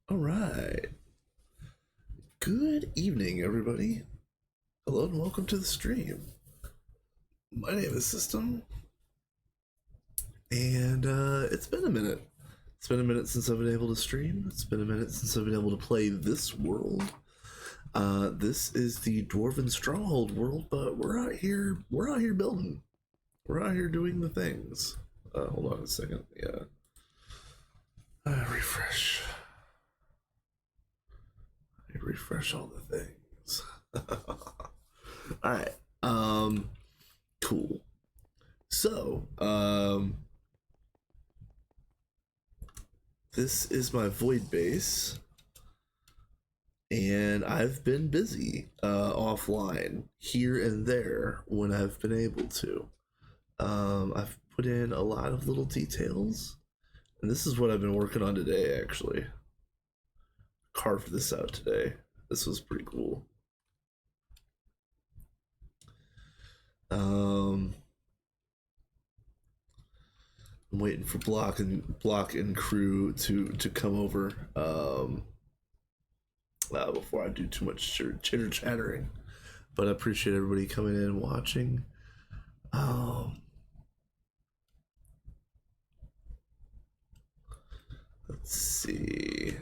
All right. Good evening, everybody. Hello and welcome to the stream. My name is System, and it's been a minute. It's been a minute since I've been able to stream. It's been a minute since I've been able to play this world. This is the Dwarven Stronghold world, but we're out here. We're out here building. We're out here doing the things. Hold on a second. Yeah. Refresh. Refresh all the things. All right. Cool. So, this is my void base, and I've been busy offline here and there when I've been able to. I've put in a lot of little details, and this is what I've been working on today. Actually, carved this out today. This was pretty cool. I'm waiting for block and crew to come over before I do too much chitter chattering. But I appreciate everybody coming in and watching. Let's see.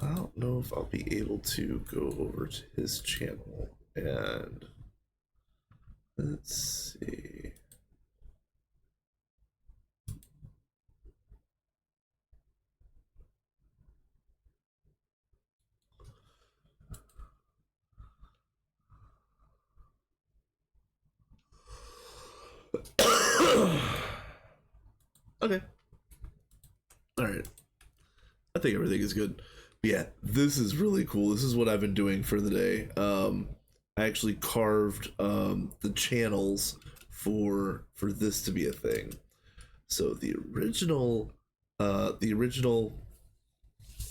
I don't know if I'll be able to go over to his channel and let's see. Okay. All right. I think everything is good. But yeah, this is really cool. This is what I've been doing for the day. I actually carved the channels for this to be a thing. So the original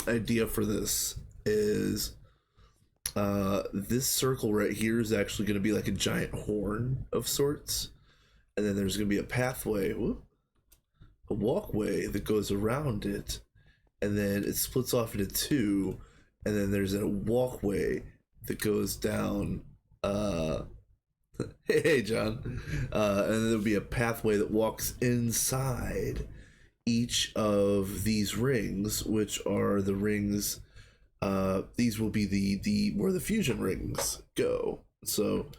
idea for this is this circle right here is actually going to be like a giant horn of sorts, and then there's going to be a pathway, a walkway that goes around it, and then it splits off into two, and then there's a walkway that goes down. Hey, John, and then there'll be a pathway that walks inside each of these rings, which are the rings. These will be the where the fusion rings go. So,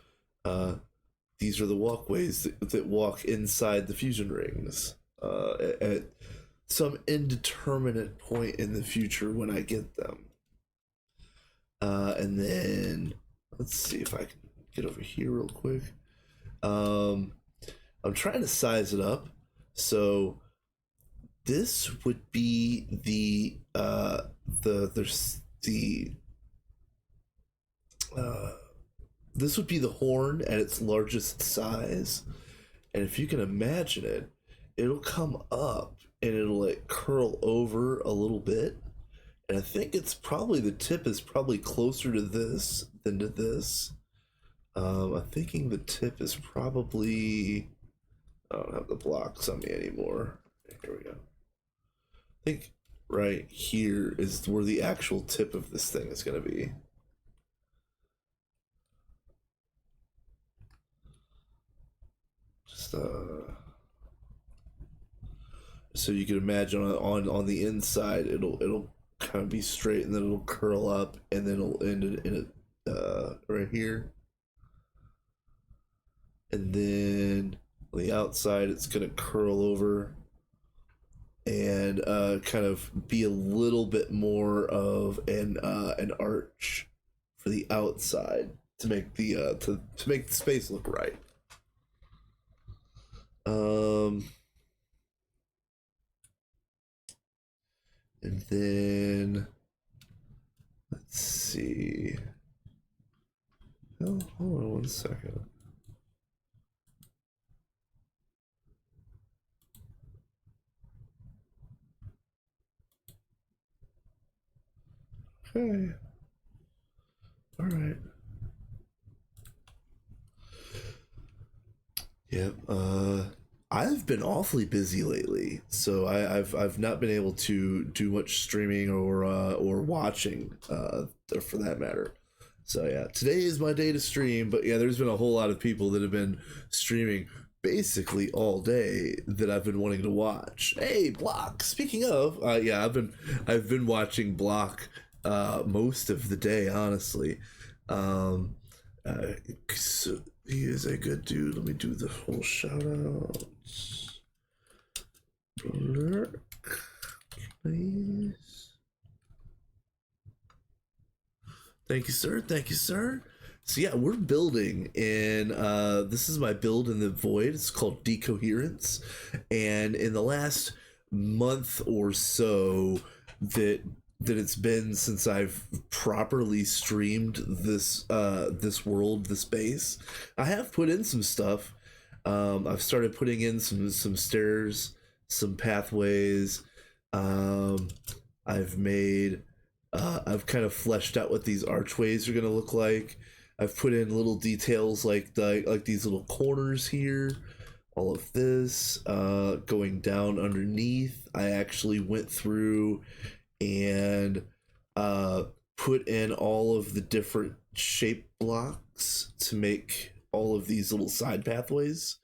these are the walkways that walk inside the fusion rings. At some indeterminate point in the future when I get them. And then let's see if I can get over here real quick. I'm trying to size it up. So this would be there's the this would be the horn at its largest size, and if you can imagine it, it'll come up and it'll like curl over a little bit, and I think it's probably the tip is probably closer to this than to this. I'm thinking the tip is probably, I don't have the blocks on me anymore. Here we go. I think right here is where the actual tip of this thing is going to be. Just so you can imagine on the inside, it'll kind of be straight, and then it'll curl up, and then it'll end in it right here, and then on the outside it's gonna curl over and kind of be a little bit more of an arch for the outside to make the to make the space look right. And then let's see. Oh, hold on one second. Okay. All right. Yep. I've been awfully busy lately, so I've not been able to do much streaming or watching, for that matter. So yeah, today is my day to stream, but yeah, there's been a whole lot of people that have been streaming basically all day that I've been wanting to watch. Hey, Block. Speaking of, yeah, I've been watching Block most of the day, honestly. Um, so he is a good dude. Let me do the whole shout out. Lurk, please. Thank you, sir. Thank you, sir. So yeah, we're building in this is my build in the void. It's called Decoherence. And in the last month or so that it's been since I've properly streamed this world, this base, I have put in some stuff. I've started putting in some stairs, some pathways. Um, I've made I've kind of fleshed out what these archways are gonna look like. I've put in little details like these little corners here, all of this going down underneath. I actually went through and uh, put in all of the different shape blocks to make all of these little side pathways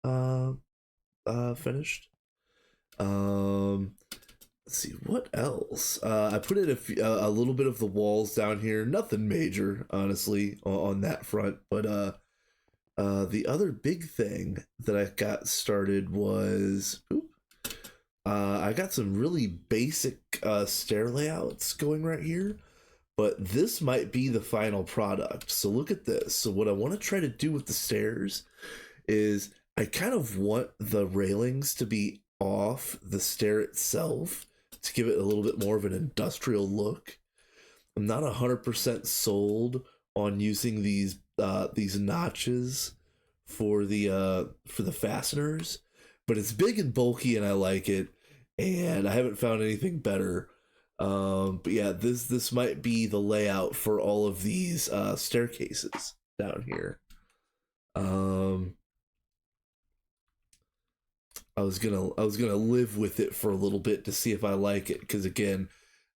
uh, finished. Um, let's see what else. I put in a little bit of the walls down here. Nothing major, honestly, on that front. But the other big thing that I got started was I got some really basic stair layouts going right here. But this might be the final product. So look at this. So what I want to try to do with the stairs is I kind of want the railings to be off the stair itself to give it a little bit more of an industrial look. I'm not 100% sold on using these notches for the fasteners, but it's big and bulky and I like it, and I haven't found anything better. But yeah, this might be the layout for all of these staircases down here. Um, I was gonna live with it for a little bit to see if I like it, because again,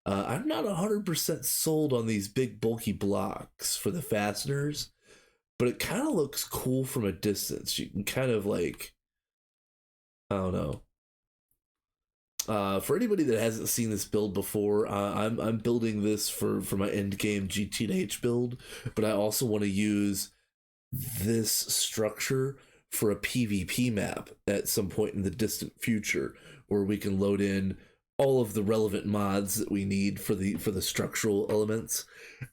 I'm not 100% sold on these big bulky blocks for the fasteners, but it kind of looks cool from a distance. You can kind of like, I don't know. For anybody that hasn't seen this build before, I'm building this for my end game GTNH build, but I also want to use this structure for a PvP map at some point in the distant future, where we can load in all of the relevant mods that we need for the structural elements,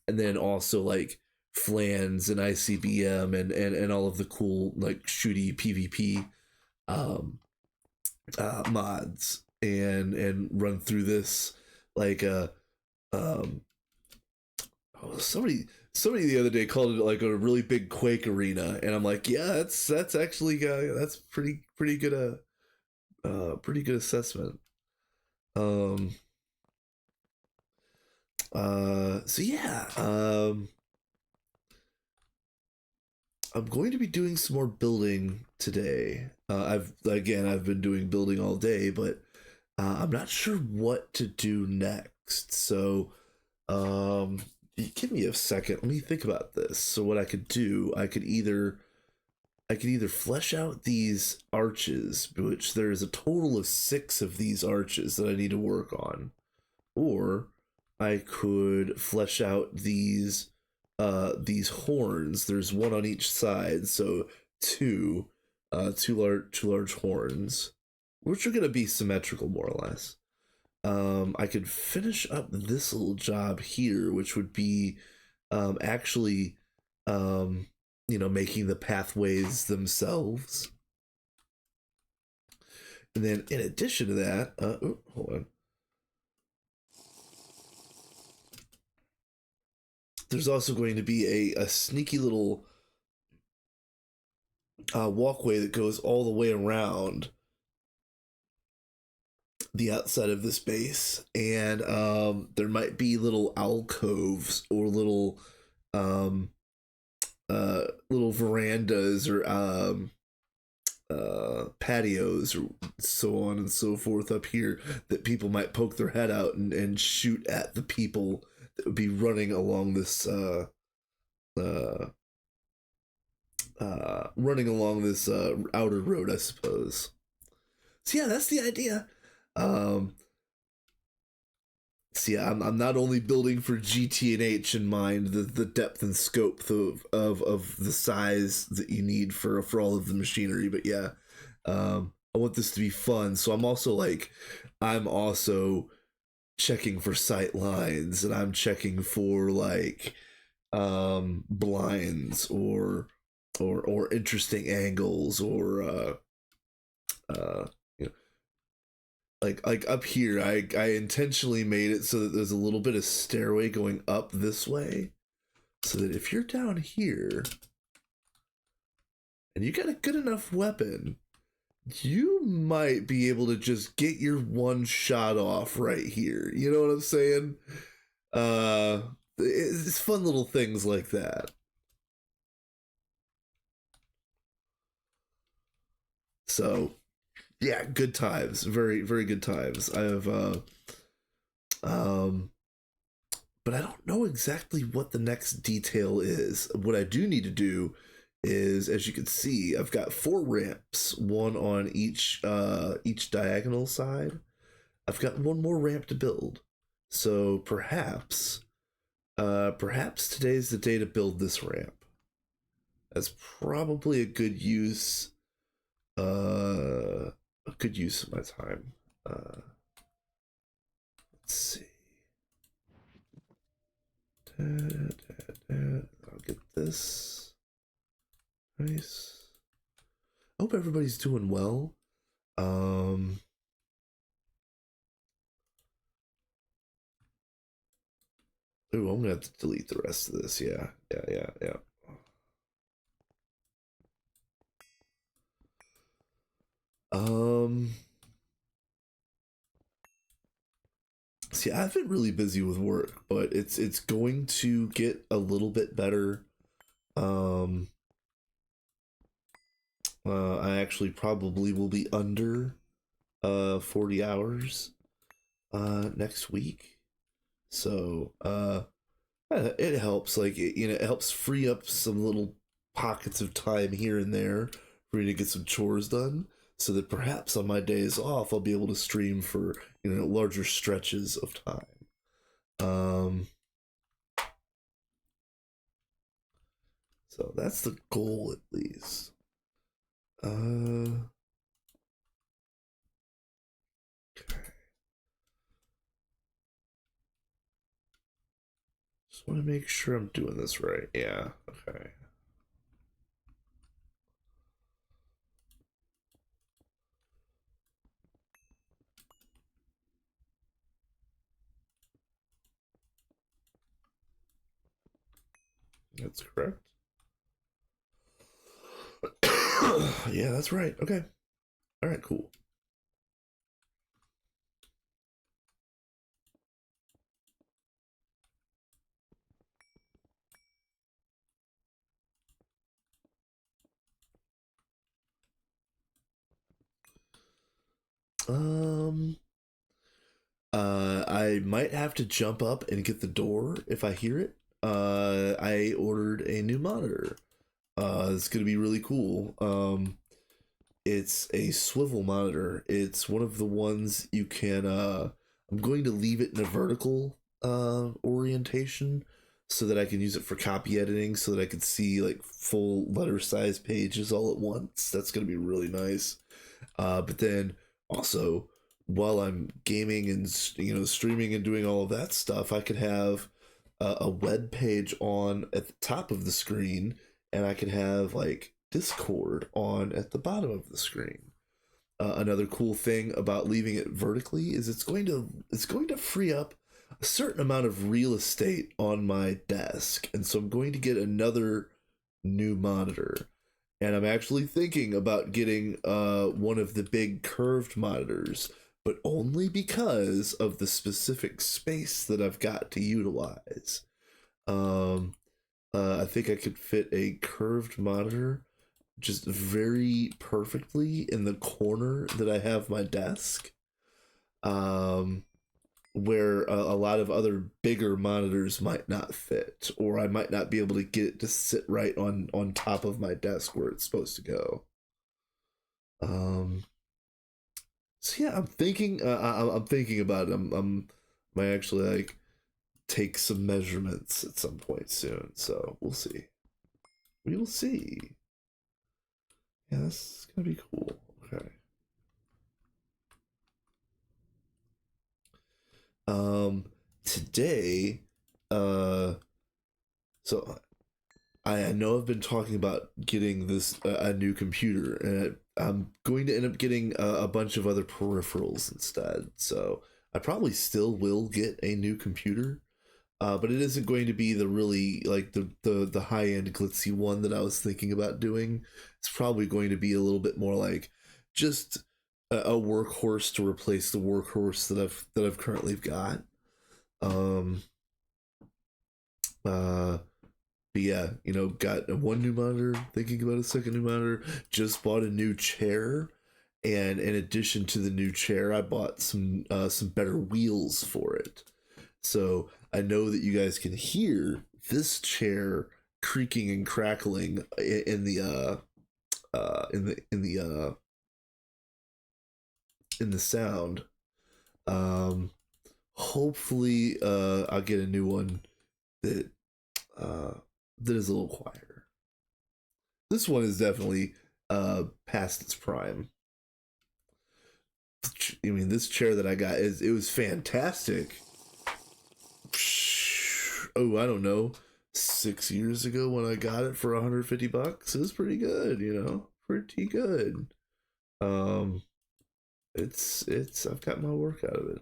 and then also like flans and ICBM and all of the cool like shooty PvP um, mods, and run through this like um somebody the other day called it like a really big Quake arena, and I'm like, yeah, that's actually that's pretty good pretty good assessment. Um so yeah, I'm going to be doing some more building today. I've been doing building all day, but I'm not sure what to do next. So um give me a second. Let me think about this. So what I could do, I could either flesh out these arches, which there is a total of 6 of these arches that I need to work on, or I could flesh out these horns. There's one on each side, so two large horns, which are gonna be symmetrical more or less. I could finish up this little job here, which would be actually making the pathways themselves. And then in addition to that, hold on. There's also going to be a sneaky little walkway that goes all the way around the outside of this base, and there might be little alcoves or little verandas or patios or so on and so forth up here that people might poke their head out and shoot at the people that would be running along this uh, outer road, I suppose. So yeah, that's the idea. Um, so yeah, I'm not only building for GTNH in mind, the depth and scope of the size that you need for all of the machinery, but yeah, I want this to be fun. So I'm also checking for sight lines, and I'm checking for like blinds or interesting angles or uh you know, like up here I intentionally made it so that there's a little bit of stairway going up this way, so that if you're down here and you got a good enough weapon, you might be able to just get your one shot off right here. You know what I'm saying? It's fun little things like that. So yeah, good times. Very, very good times. I have um but I don't know exactly what the next detail is. What I do need to do is, as you can see, I've got 4 ramps, one on each diagonal side. I've got one more ramp to build. So perhaps today's the day to build this ramp. That's probably a good use of my time. Let's see. I'll get this. Nice. I hope everybody's doing well. Ooh, I'm gonna have to delete the rest of this. Yeah. Um. See, I've been really busy with work, but it's going to get a little bit better. Um. I actually probably will be under 40 hours next week. So it helps, like it helps free up some little pockets of time here and there for me to get some chores done, so that perhaps on my days off I'll be able to stream for larger stretches of time. Um so that's the goal, at least. Uh okay. Just want to make sure I'm doing this right. Yeah, okay. That's correct. Yeah, that's right. Okay. All right, cool. Um I might have to jump up and get the door if I hear it. I ordered a new monitor. It's gonna be really cool. It's a swivel monitor. It's one of the ones you can. I'm going to leave it in a vertical orientation so that I can use it for copy editing, so that I can see like full letter size pages all at once. That's gonna be really nice. But then also, while I'm gaming and streaming and doing all of that stuff, I could have a web page on at the top of the screen, and I could have like Discord on at the bottom of the screen. Another cool thing about leaving it vertically is it's going to free up a certain amount of real estate on my desk, and so I'm going to get another new monitor. And I'm actually thinking about getting one of the big curved monitors, but only because of the specific space that I've got to utilize. I think I could fit a curved monitor just very perfectly in the corner that I have my desk. Um, where a lot of other bigger monitors might not fit, or I might not be able to get it to sit right on top of my desk where it's supposed to go. Um, so yeah, I'm thinking. I'm thinking about it. I'm might actually like take some measurements at some point soon. So we'll see. We will see. Yeah, that's gonna be cool. Okay. Um, today, uh, so I know I've been talking about getting this a new computer, and I'm going to end up getting a bunch of other peripherals instead. So I probably still will get a new computer, but it isn't going to be the really like the high end glitzy one that I was thinking about doing. It's probably going to be a little bit more like just a workhorse to replace the workhorse that I've currently got. Um, uh, but yeah, got one new monitor, thinking about a second new monitor, just bought a new chair, and in addition to the new chair, I bought some better wheels for it. So I know that you guys can hear this chair creaking and crackling in the sound. Um, Hopefully, I'll get a new one that uh that is a little quieter. This one is definitely past its prime. I mean, this chair that I got is it was fantastic. Oh, I don't know, 6 years ago when I got it for 150 bucks. It was pretty good, pretty good. Um, it's I've got my work out of it.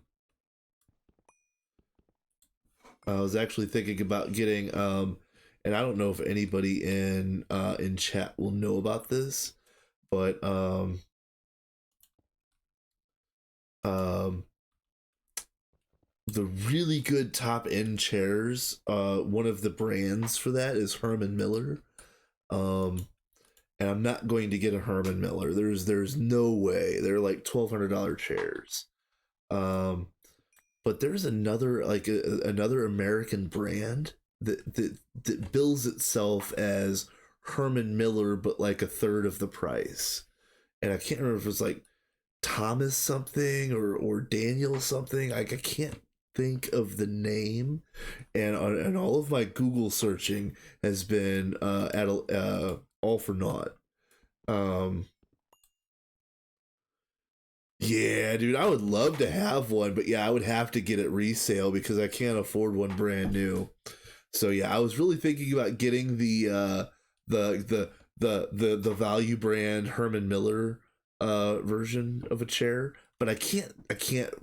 I was actually thinking about getting and I don't know if anybody in chat will know about this, but um the really good top end chairs, one of the brands for that is Herman Miller. Um and I'm not going to get a Herman Miller. There's no way. They're like $1,200 chairs. Um but there's another like another American brand that bills itself as Herman Miller, but like a third of the price. And I can't remember if it's like Thomas something or Daniel something. Like I can't think of the name, and all of my Google searching has been at all for naught. Um, yeah, dude, I would love to have one, but yeah, I would have to get it resale because I can't afford one brand new. So yeah, I was really thinking about getting the value brand Herman Miller version of a chair, but I can't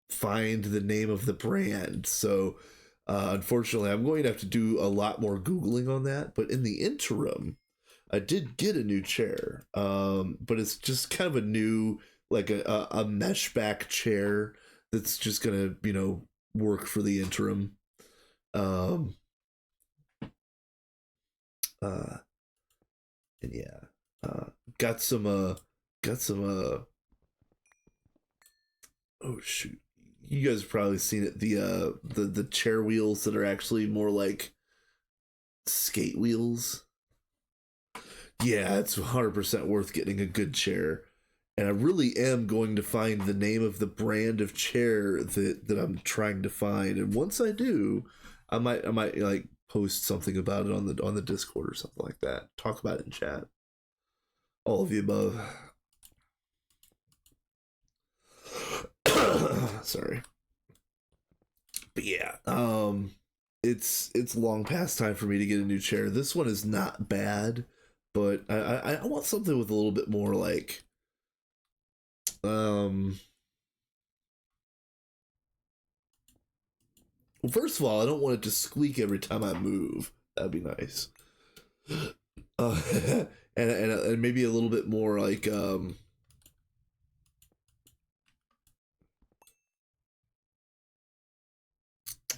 find the name of the brand. So unfortunately, I'm going to have to do a lot more googling on that. But in the interim, I did get a new chair, but it's just kind of a new like a mesh back chair that's just gonna work for the interim. Um, uh, and yeah, uh, got some got some oh shoot, you guys have probably seen it, the chair wheels that are actually more like skate wheels. Yeah, it's 100% worth getting a good chair. And I really am going to find the name of the brand of chair that I'm trying to find. And once I do, I might like post something about it on the Discord or something like that. Talk about it in chat. All of the above. Sorry. But yeah, it's long past time for me to get a new chair. This one is not bad, but I want something with a little bit more like um well, first of all, I don't want it to squeak every time I move. That'd be nice. And maybe a little bit more like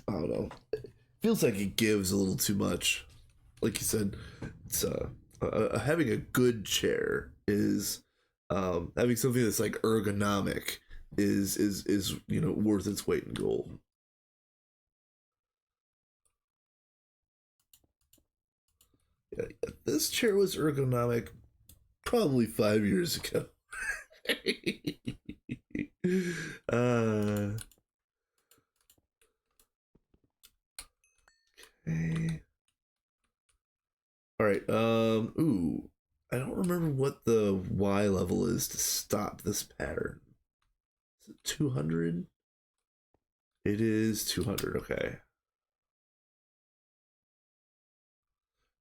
I don't know. Feels like it gives a little too much. Like you said, it's having a good chair is having something that's like ergonomic is worth its weight in gold. Yeah, this chair was ergonomic probably 5 years ago. uh, okay. All right. Ooh, I don't remember what the Y level is to stop this pattern. Is it 200? It is 200. Okay.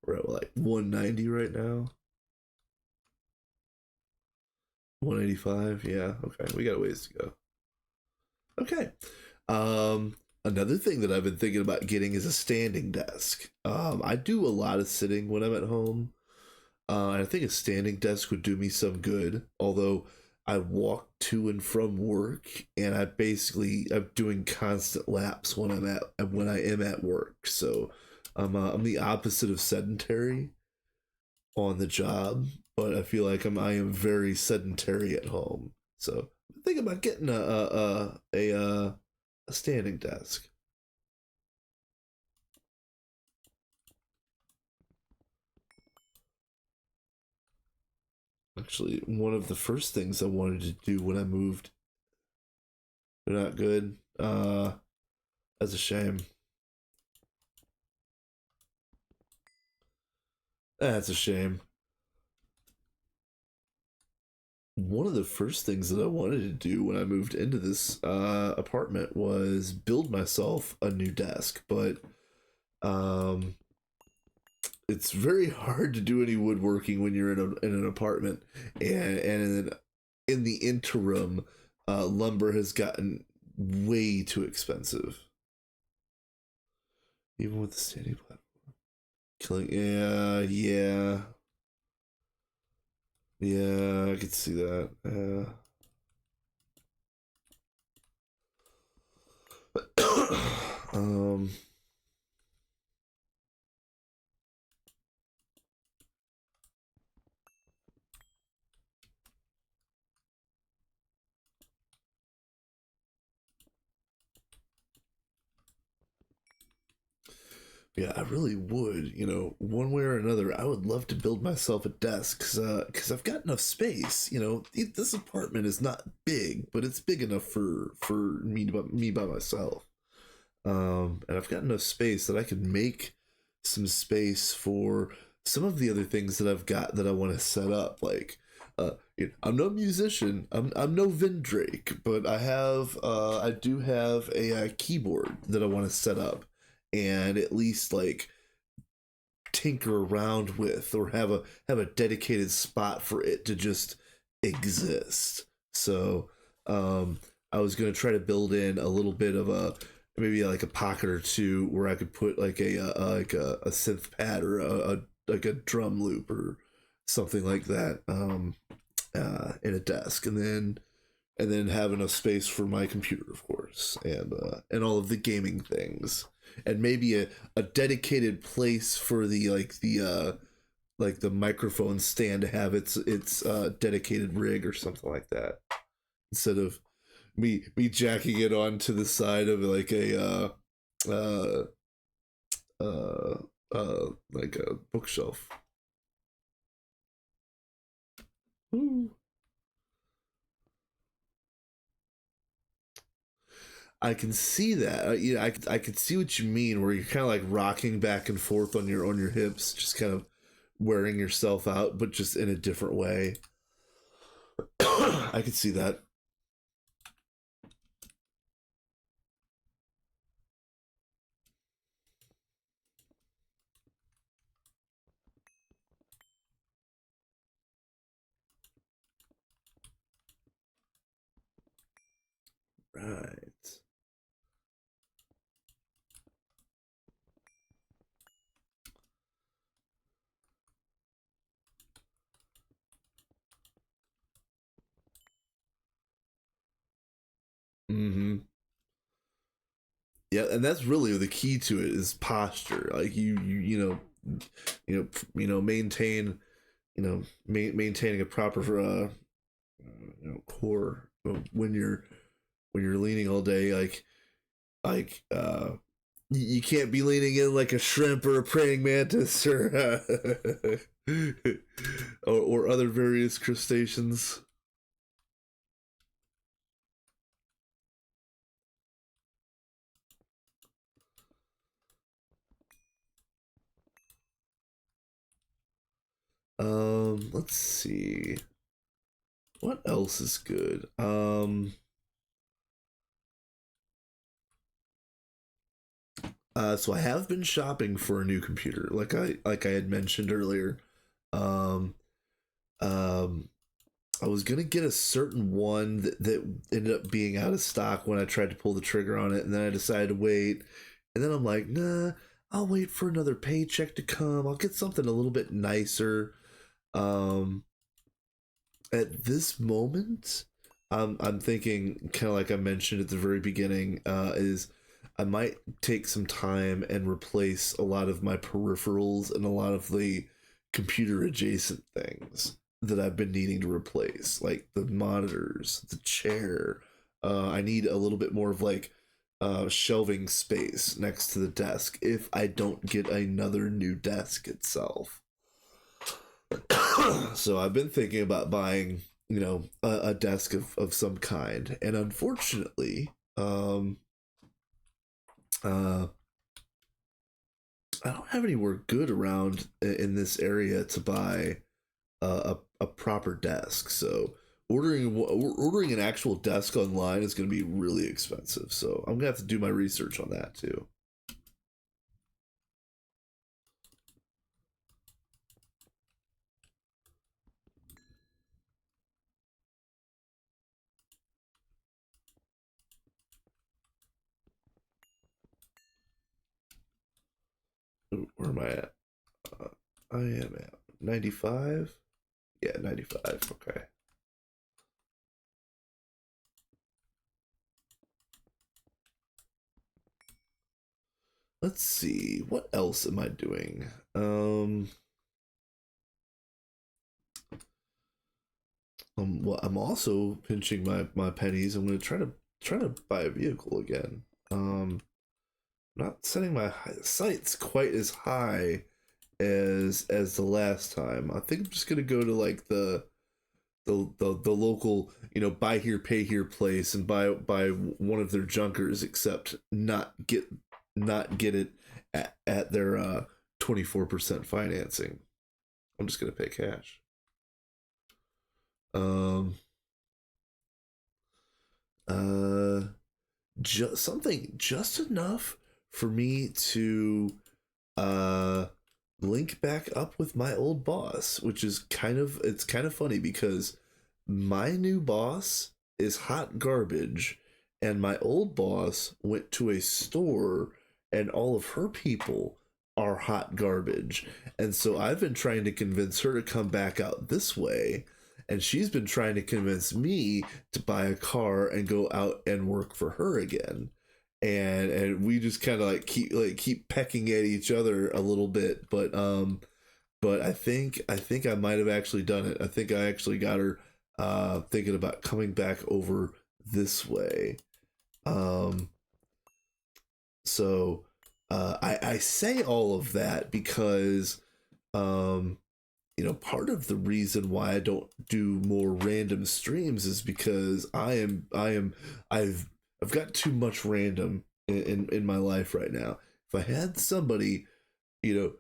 We're at like 190 right now. 185. Yeah. Okay. We got a ways to go. Okay. Another thing that I've been thinking about getting is a standing desk. I do a lot of sitting when I'm at home. I think a standing desk would do me some good. Although I walk to and from work, and I'm doing constant laps when I am at work. So I'm the opposite of sedentary on the job, but I feel like I am very sedentary at home. So I'm thinking about getting a standing desk. Actually, one of the first things I wanted to do when I moved, they're not good. That's a shame. That's a shame. One of the first things that I wanted to do when I moved into this apartment was build myself a new desk, but um, it's very hard to do any woodworking when you're in an apartment, in the interim, lumber has gotten way too expensive, even with the standing platform. Killing, yeah, yeah, yeah. I could see that. um, yeah, I really would. One way or another, I would love to build myself a desk because I've got enough space. This apartment is not big, but it's big enough for me by myself. And I've got enough space that I can make some space for some of the other things that I've got that I want to set up. Like, I'm no musician. I'm no Vin Drake, but I do have a keyboard that I want to set up, and at least like tinker around with, or have a dedicated spot for it to just exist. So, I was gonna try to build in a little bit of a maybe like a pocket or two where I could put like a synth pad or like a drum loop or something like that in a desk, and then have enough space for my computer, of course, and all of the gaming things, and maybe a dedicated place for the microphone stand to have its dedicated rig or something like that, instead of me jacking it onto the side of like uh uh like a bookshelf. Ooh. I can see that. I could see what you mean, where you're kind of like rocking back and forth on your hips, just kind of wearing yourself out, but just in a different way. I could see that. Right. Mm-hmm. Yeah, and that's really the key to it is posture. Like you maintain maintaining a proper core when you're leaning all day, like you can't be leaning in like a shrimp or a praying mantis or or other various crustaceans. Let's see. What else is good? So I have been shopping for a new computer, like I had mentioned earlier. Um, um, I was gonna get a certain one that ended up being out of stock when I tried to pull the trigger on it, and then I decided to wait. And then I'm like, nah, I'll wait for another paycheck to come. I'll get something a little bit nicer. Um, at this moment, I'm thinking kind of like I mentioned at the very beginning, is I might take some time and replace a lot of my peripherals and a lot of the computer adjacent things that I've been needing to replace, like the monitors, the chair. I need a little bit more of like shelving space next to the desk if I don't get another new desk itself. So I've been thinking about buying, a desk of some kind, and unfortunately, uh, I don't have anywhere good around in this area to buy a proper desk. So ordering an actual desk online is going to be really expensive. So I'm gonna have to do my research on that too. Where am I at? Uh, I am at 95. Yeah, 95. Okay. Let's see. What else am I doing? Well, I'm also pinching my pennies. I'm gonna try to buy a vehicle again. Not setting my sights quite as high as the last time. I think I'm just gonna go to like the local, buy here pay here place and buy one of their junkers, except not get it at their 24% financing. I'm just gonna pay cash. Um uh something just enough for me to uh link back up with my old boss, which is kind of funny because my new boss is hot garbage, and my old boss went to a store and all of her people are hot garbage. And so I've been trying to convince her to come back out this way, and she's been trying to convince me to buy a car and go out and work for her again. And we just kind of keep pecking at each other a little bit, but I think I might have actually done it. I think I actually got her thinking about coming back over this way. Um, so I say all of that because um, part of the reason why I don't do more random streams is because I've got too much random in my life right now. If I had somebody, you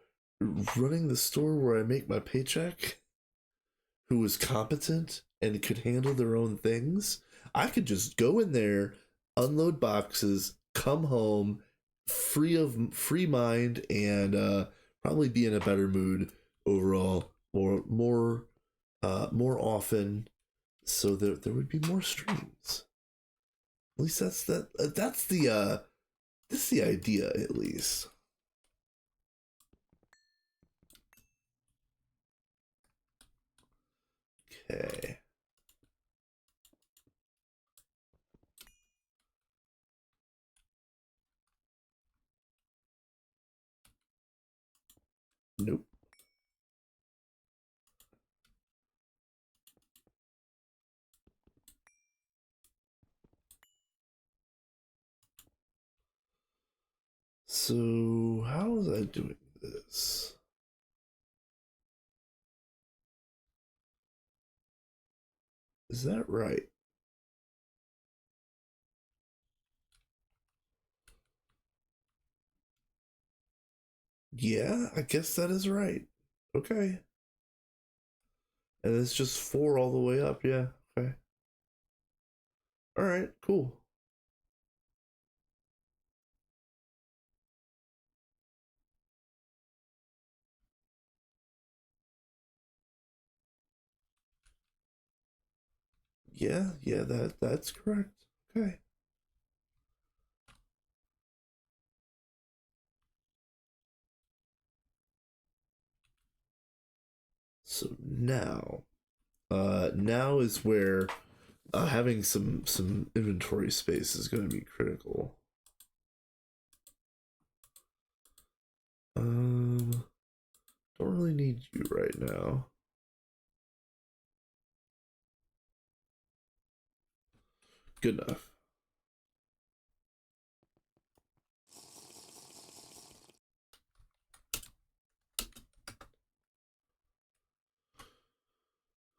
running the store where I make my paycheck, who was competent and could handle their own things, I could just go in there, unload boxes, come home, free mind, and probably be in a better mood overall, more often, so there would be more streams. At least that's the idea, at least. Okay. Nope. So how was I doing this? Is that right? Yeah, I guess that is right. Okay. And it's just 4 all the way up, yeah. Okay. Alright, cool. Yeah, yeah, that's correct. Okay. So now is where having some inventory space is going to be critical. Um, don't really need you right now. Good enough.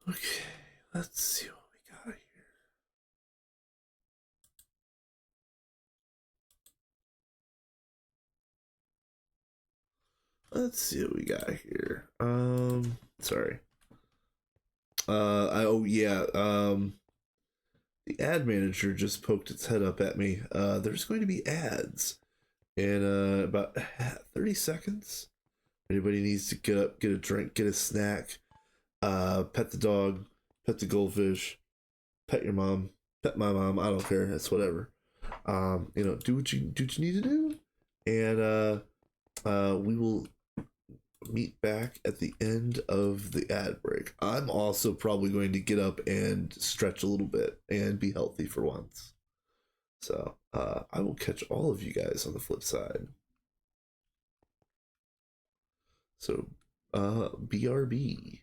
Okay, let's see what we got here. Let's see what we got here. Sorry. Oh yeah. The ad manager just poked its head up at me. There's going to be ads in about 30 seconds. Anybody needs to get up, get a drink, get a snack, pet the dog, pet the goldfish, pet your mom, pet my mom. I don't care. It's whatever. Do what you need to do, and we will meet back at the end of the ad break. I'm also probably going to get up and stretch a little bit and be healthy for once. So I will catch all of you guys on the flip side. So BRB.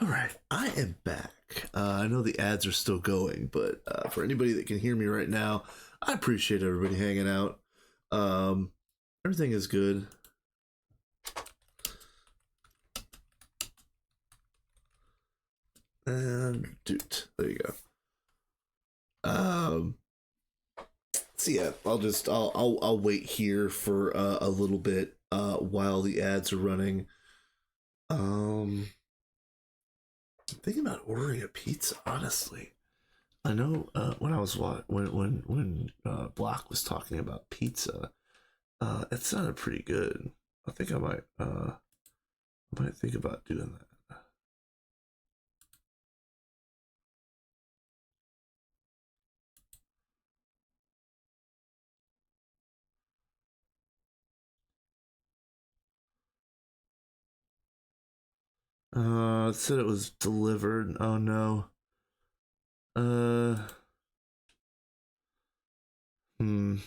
All right, I am back. I know the ads are still going, but for anybody that can hear me right now, I appreciate everybody hanging out. Um, Everything is good. And dude, there you go. Um, so yeah, I'll wait here for a little bit while the ads are running. I'm thinking about ordering a pizza. Honestly, I know when I was when Block was talking about pizza, it sounded pretty good. I think I might think about doing that. It said it was delivered. Oh no. Uh, hmm.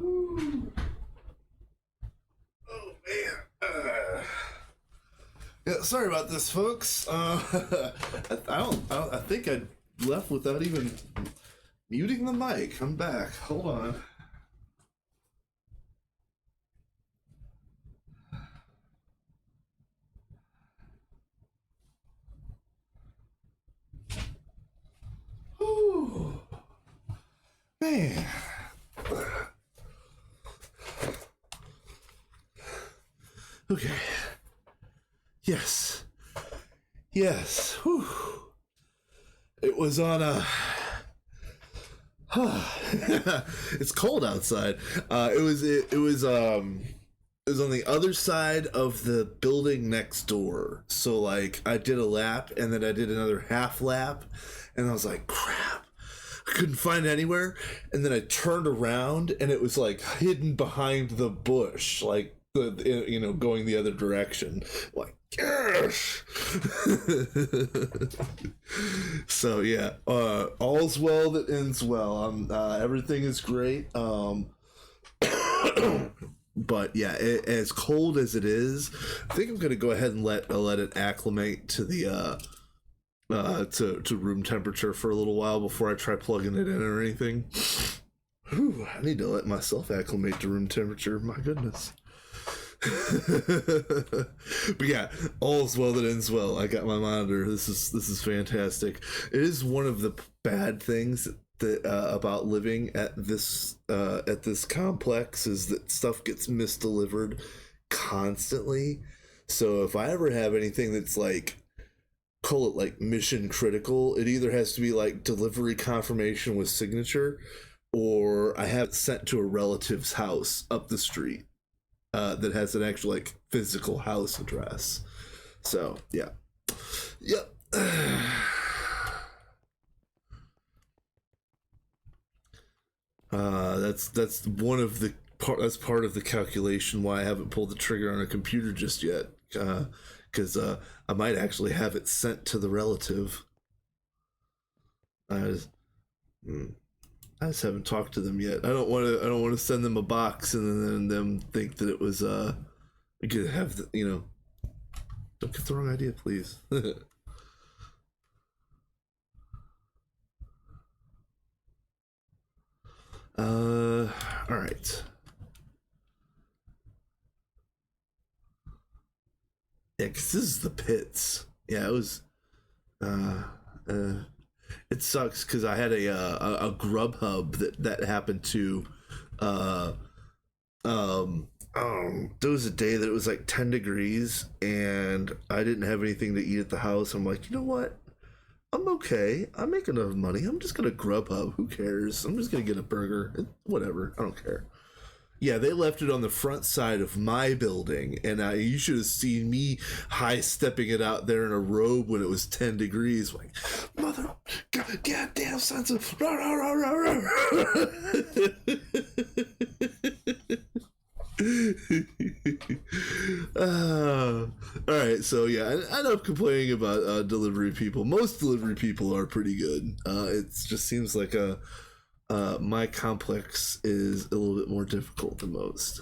Oh man. Yeah, sorry about this, folks. I think I left without even muting the mic. I'm back. Hold on. Whew. Man. Okay. Yes. Yes. Whew. It was on a. It's cold outside. It was it was on the other side of the building next door. So like I did a lap and then I did another half lap and I was like, crap. I couldn't find it anywhere. And then I turned around and it was like hidden behind the bush, like going the other direction. Like, yes. So yeah, all's well that ends well. Everything is great. But yeah, as cold as it is, I think I'm gonna go ahead and let it acclimate to the to room temperature for a little while before I try plugging it in or anything. Whew, I need to let myself acclimate to room temperature. My goodness. But yeah, all's well that ends well. I got my monitor. This is fantastic. It is one of the bad things that about living at this complex is that stuff gets misdelivered constantly. So if I ever have anything that's like, call it like mission critical, it either has to be like delivery confirmation with signature, or I have it sent to a relative's house up the street that has an actual like physical house address. So yeah, yep. That's one of the part. That's part of the calculation why I haven't pulled the trigger on a computer just yet. Because I might actually have it sent to the relative. I just, I just haven't talked to them yet. I don't want to. I don't want to send them a box and then them think that it was I could have the, you know. Don't get the wrong idea, please. All right. Yeah, because this is the pits. Yeah, it was. Uh, uh, it sucks because I had a Grubhub that happened to. Uh, there was a day that it was like 10 degrees, and I didn't have anything to eat at the house. I'm like, you know what? I'm okay. I make enough money. I'm just gonna Grubhub. Who cares? I'm just gonna get a burger. Whatever. I don't care. Yeah, they left it on the front side of my building, and you should have seen me high stepping it out there in a robe when it was 10 degrees. Like, mother, goddamn sons of. All right, so yeah, enough complaining about delivery people. Most delivery people are pretty good. It just seems like my complex is a little bit more difficult than most.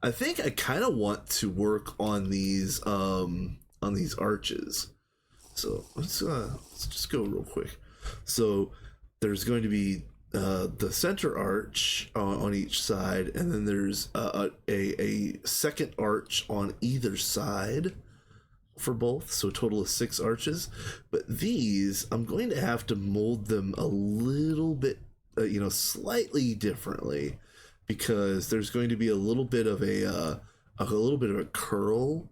I think I kind of want to work on these arches. So let's just go real quick. So there's going to be the center arch on each side, and then there's a second arch on either side for both, so a total of 6 arches. But these, I'm going to have to mold them a little bit, slightly differently, because there's going to be a little bit of a curl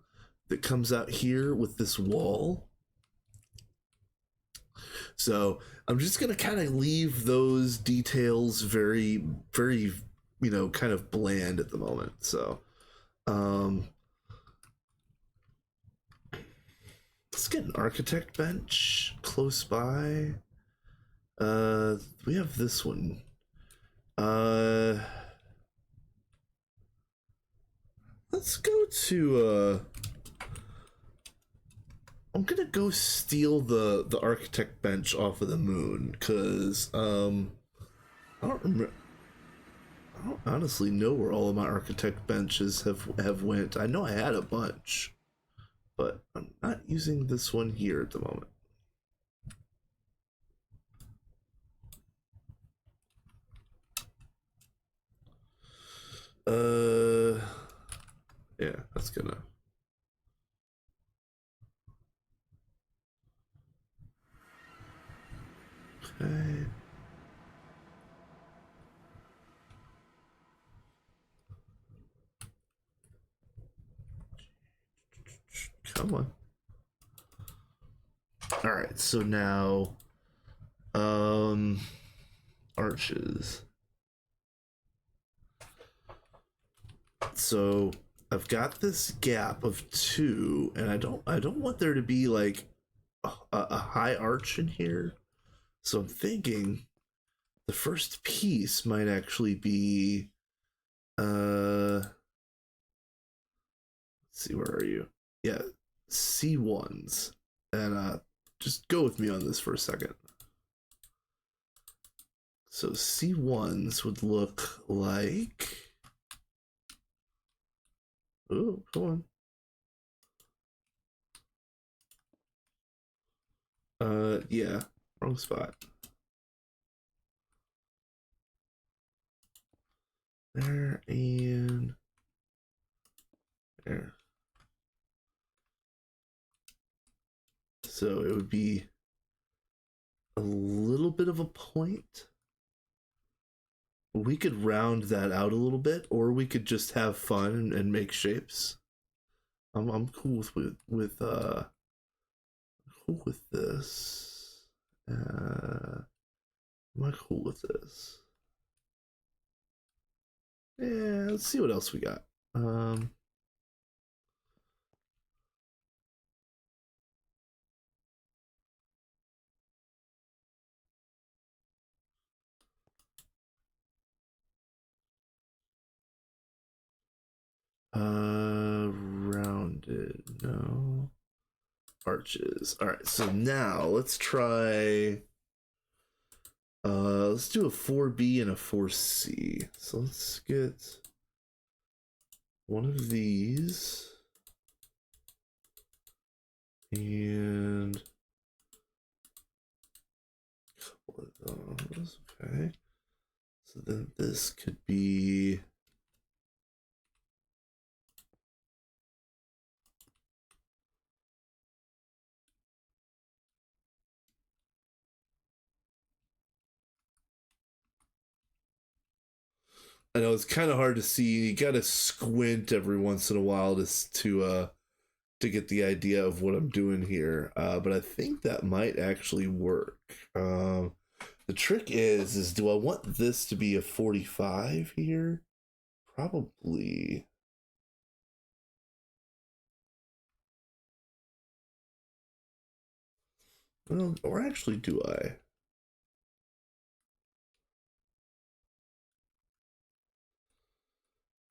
that comes out here with this wall. So I'm just gonna kind of leave those details very, very, kind of bland at the moment. So, um, let's get an architect bench close by. We have this one. Let's go to. I'm gonna go steal the architect bench off of the moon, because I don't remember. I don't honestly know where all of my architect benches have went. I know I had a bunch, but I'm not using this one here at the moment. Yeah, that's gonna. Okay. Come on. All right, so now, arches. So I've got this gap of 2, and I don't want there to be like a high arch in here. So I'm thinking the first piece might actually be let's see, where are you? Yeah, C1s. And just go with me on this for a second. So C1s would look like, oh, come on. Yeah, wrong spot. There, and there. So it would be a little bit of a point. We could round that out a little bit, or we could just have fun and make shapes. I'm cool cool with this. Am I cool with this? Yeah, let's see what else we got. Rounded, no. Arches. All right, so now let's try. Let's do a 4B and a 4C. So let's get one of these and a couple of those. Okay. So then this could be. I know it's kind of hard to see. You gotta squint every once in a while to get the idea of what I'm doing here. But I think that might actually work. The trick is do I want this to be a 45 here? Probably. Well, or actually, do I?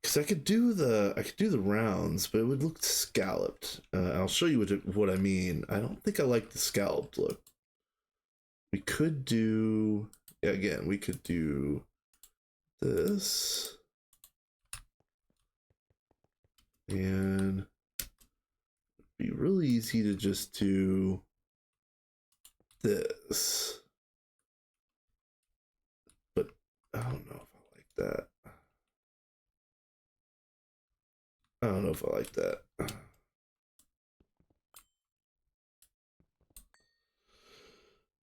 Because I could do the rounds, but it would look scalloped. I'll show you what I mean. I don't think I like the scalloped look. We could do, yeah, again, we could do this, and it'd be really easy to just do this. But I don't know if I like that. I don't know if I like that.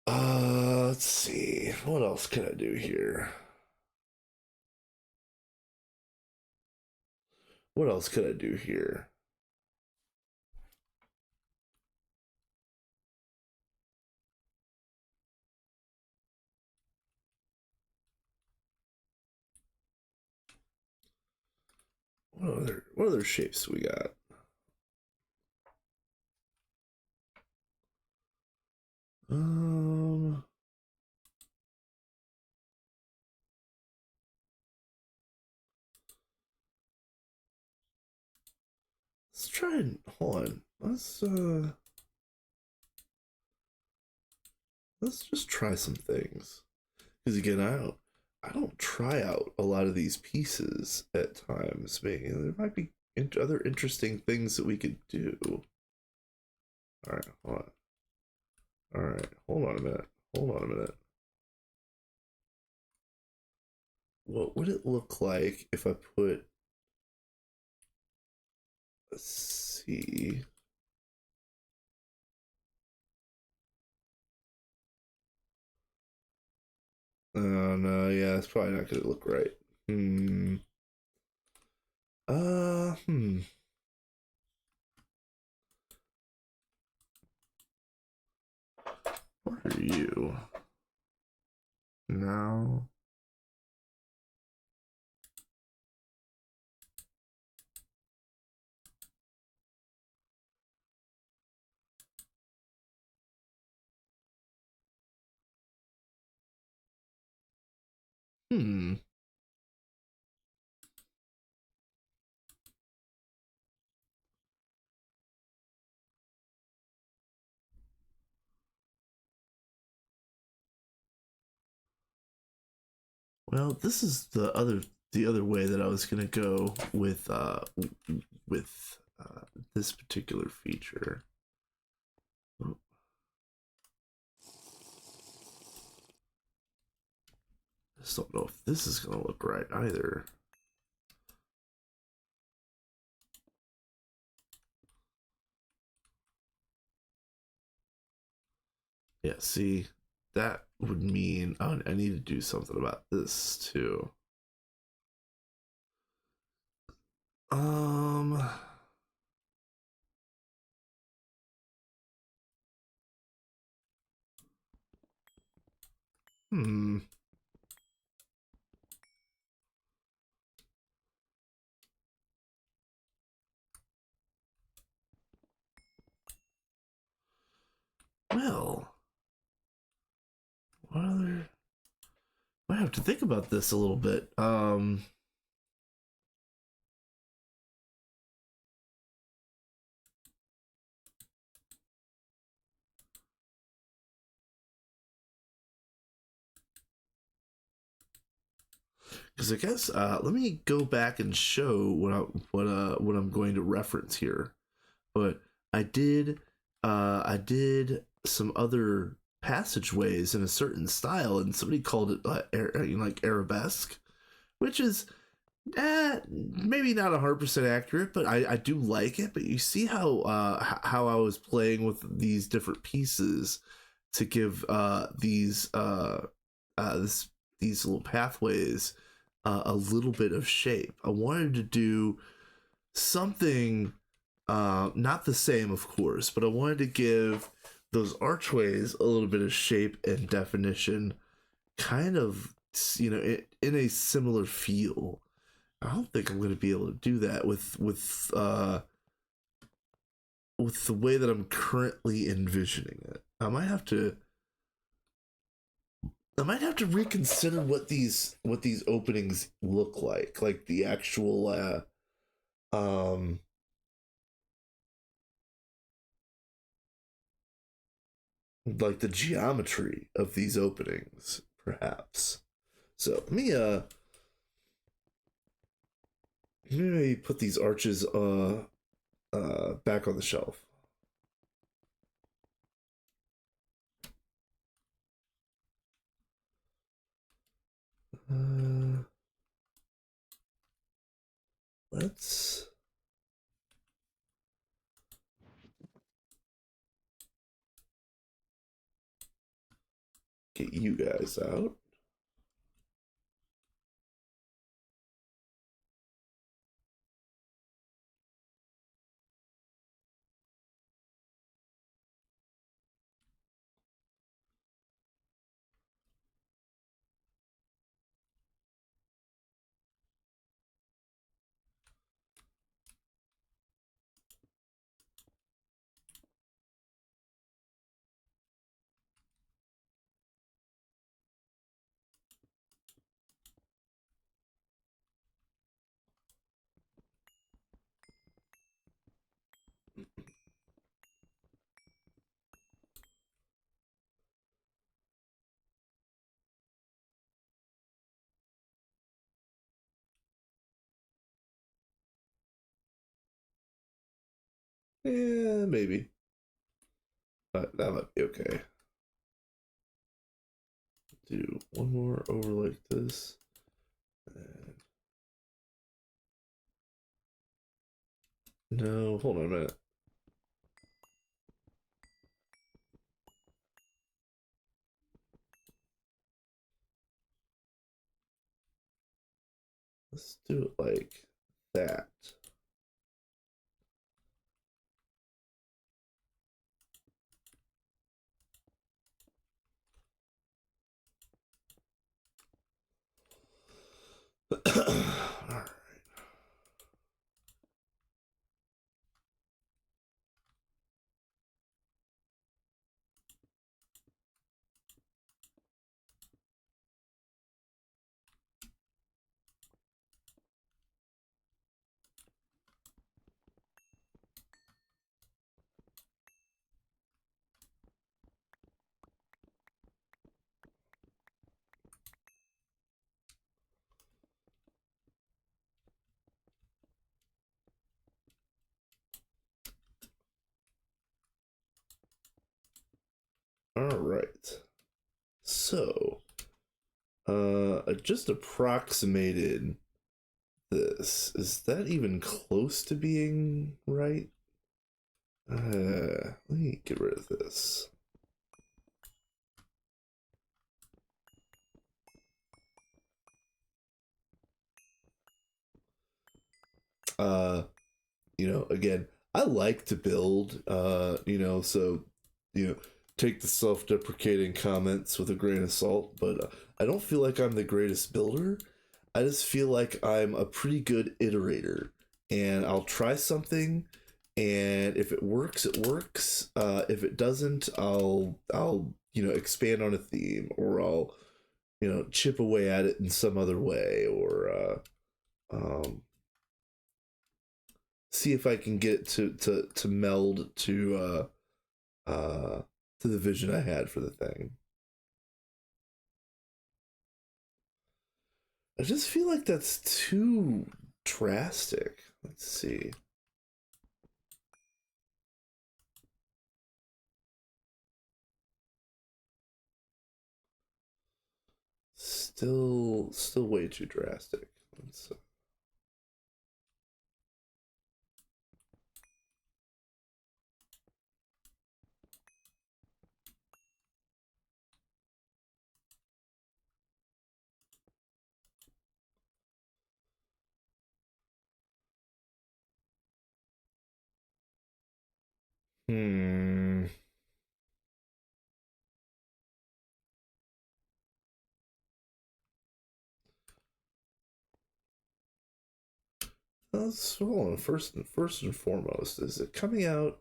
Let's see. What else can I do here? What else could I do here? What other shapes we got? Um let's try and hold on. Let's just try some things. Because again, I don't try out a lot of these pieces at times. Maybe there might be other interesting things that we could do. All right, hold on. All right, hold on a minute. Hold on a minute. What would it look like if I put, let's see. Oh no, yeah, it's probably not gonna look right. Hmm. Hmm. What are you? No. Hmm. Well, this is the other way that I was gonna go with this particular feature. Oh, I just don't know if this is gonna look right either. Yeah, see, that would mean I need to do something about this too. Um, hmm. Well, what other? I have to think about this a little bit. Because I guess let me go back and show what I'm going to reference here. But I did some other passageways in a certain style, and somebody called it like arabesque, which is maybe not 100% accurate, but I do like it. But you see how I was playing with these different pieces to give this these little pathways a little bit of shape. I wanted to do something not the same, of course, but I wanted to give those archways a little bit of shape and definition, kind of, in a similar feel. I don't think I'm going to be able to do that with the way that I'm currently envisioning it. I might have to reconsider what these openings look like the actual um like the geometry of these openings, perhaps. So let me put these arches back on the shelf. Uh, let's get you guys out. Yeah, maybe. But that might be okay. Do one more over like this. And no, hold on a minute. Let's do it like that. All right. All right. So, I just approximated this. Is that even close to being right? Let me get rid of this. Uh, again, I like to build. So you know, take the self-deprecating comments with a grain of salt. But I don't feel like I'm the greatest builder. I just feel like I'm a pretty good iterator, and I'll try something, and if it works, it works. If it doesn't, I'll expand on a theme, or I'll chip away at it in some other way, or see if I can get it to meld to the vision I had for the thing. I just feel like that's too drastic. Let's see. Still way too drastic. Let's, hmm. Let's hold on. First and foremost, is it coming out?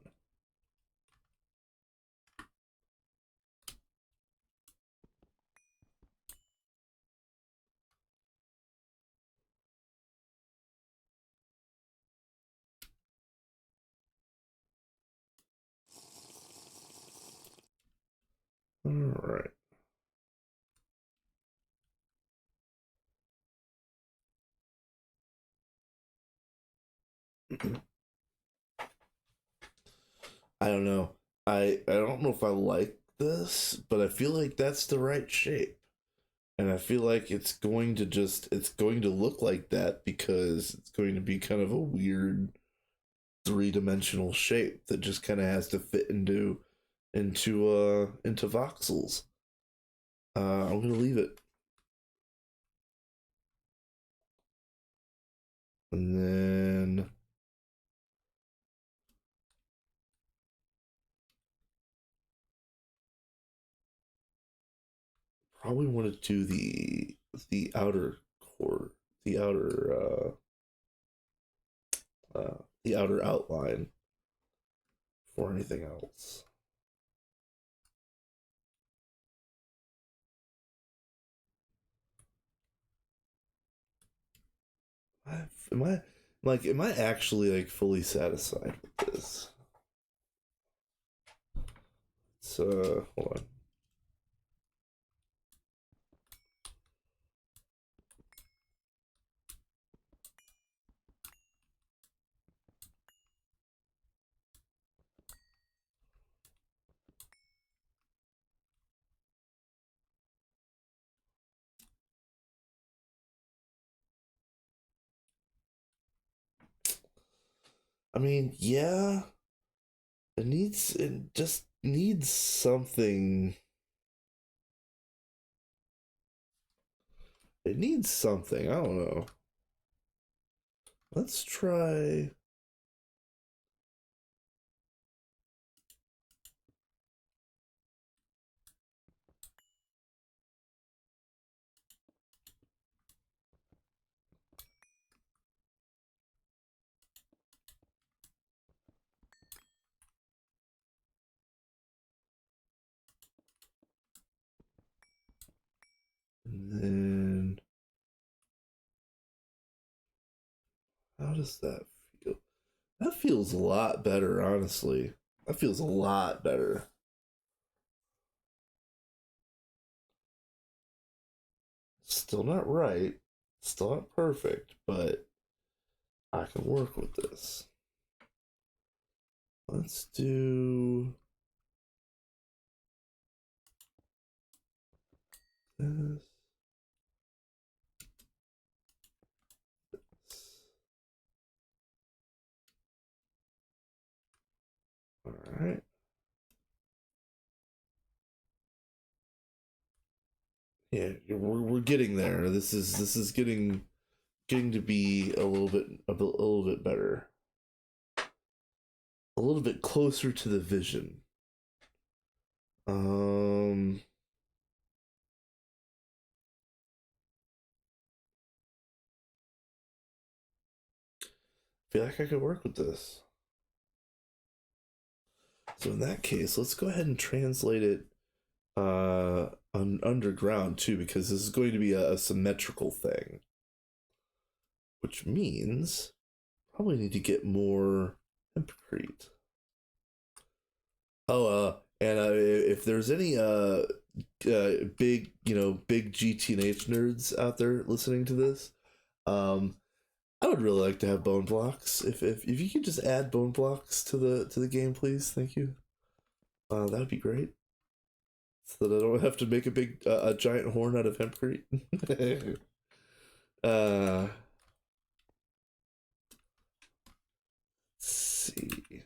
All right. I don't know. I don't know if I like this, but I feel like that's the right shape. And I feel like it's going to look like that because it's going to be kind of a weird three-dimensional shape that just kind of has to fit into voxels. I'm gonna leave it, and then probably want to do the outer core, the outer the outer outline for anything else. Am I am I actually like fully satisfied with this? So hold on. I mean, yeah, it just needs something. It needs something. I don't know. Let's try. And then how does that feel? That feels a lot better, honestly. That feels a lot better. Still not right. Still not perfect, but I can work with this. Let's do this. All right. Yeah, we're getting there. This is getting getting to be a little bit better, a little bit closer to the vision. Um, feel like I could work with this. So in that case, let's go ahead and translate it underground too, because this is going to be a symmetrical thing, which means probably need to get more hempcrete. Oh, and if there's any big big GTNH nerds out there listening to this, um, I would really like to have bone blocks. If you could just add bone blocks to the game, please, thank you. That would be great. So that I don't have to make a giant horn out of hempcrete. uh, let's see.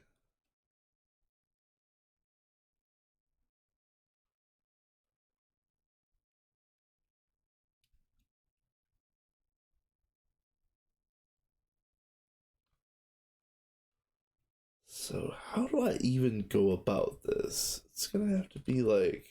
So how do I even go about this? It's gonna have to be like.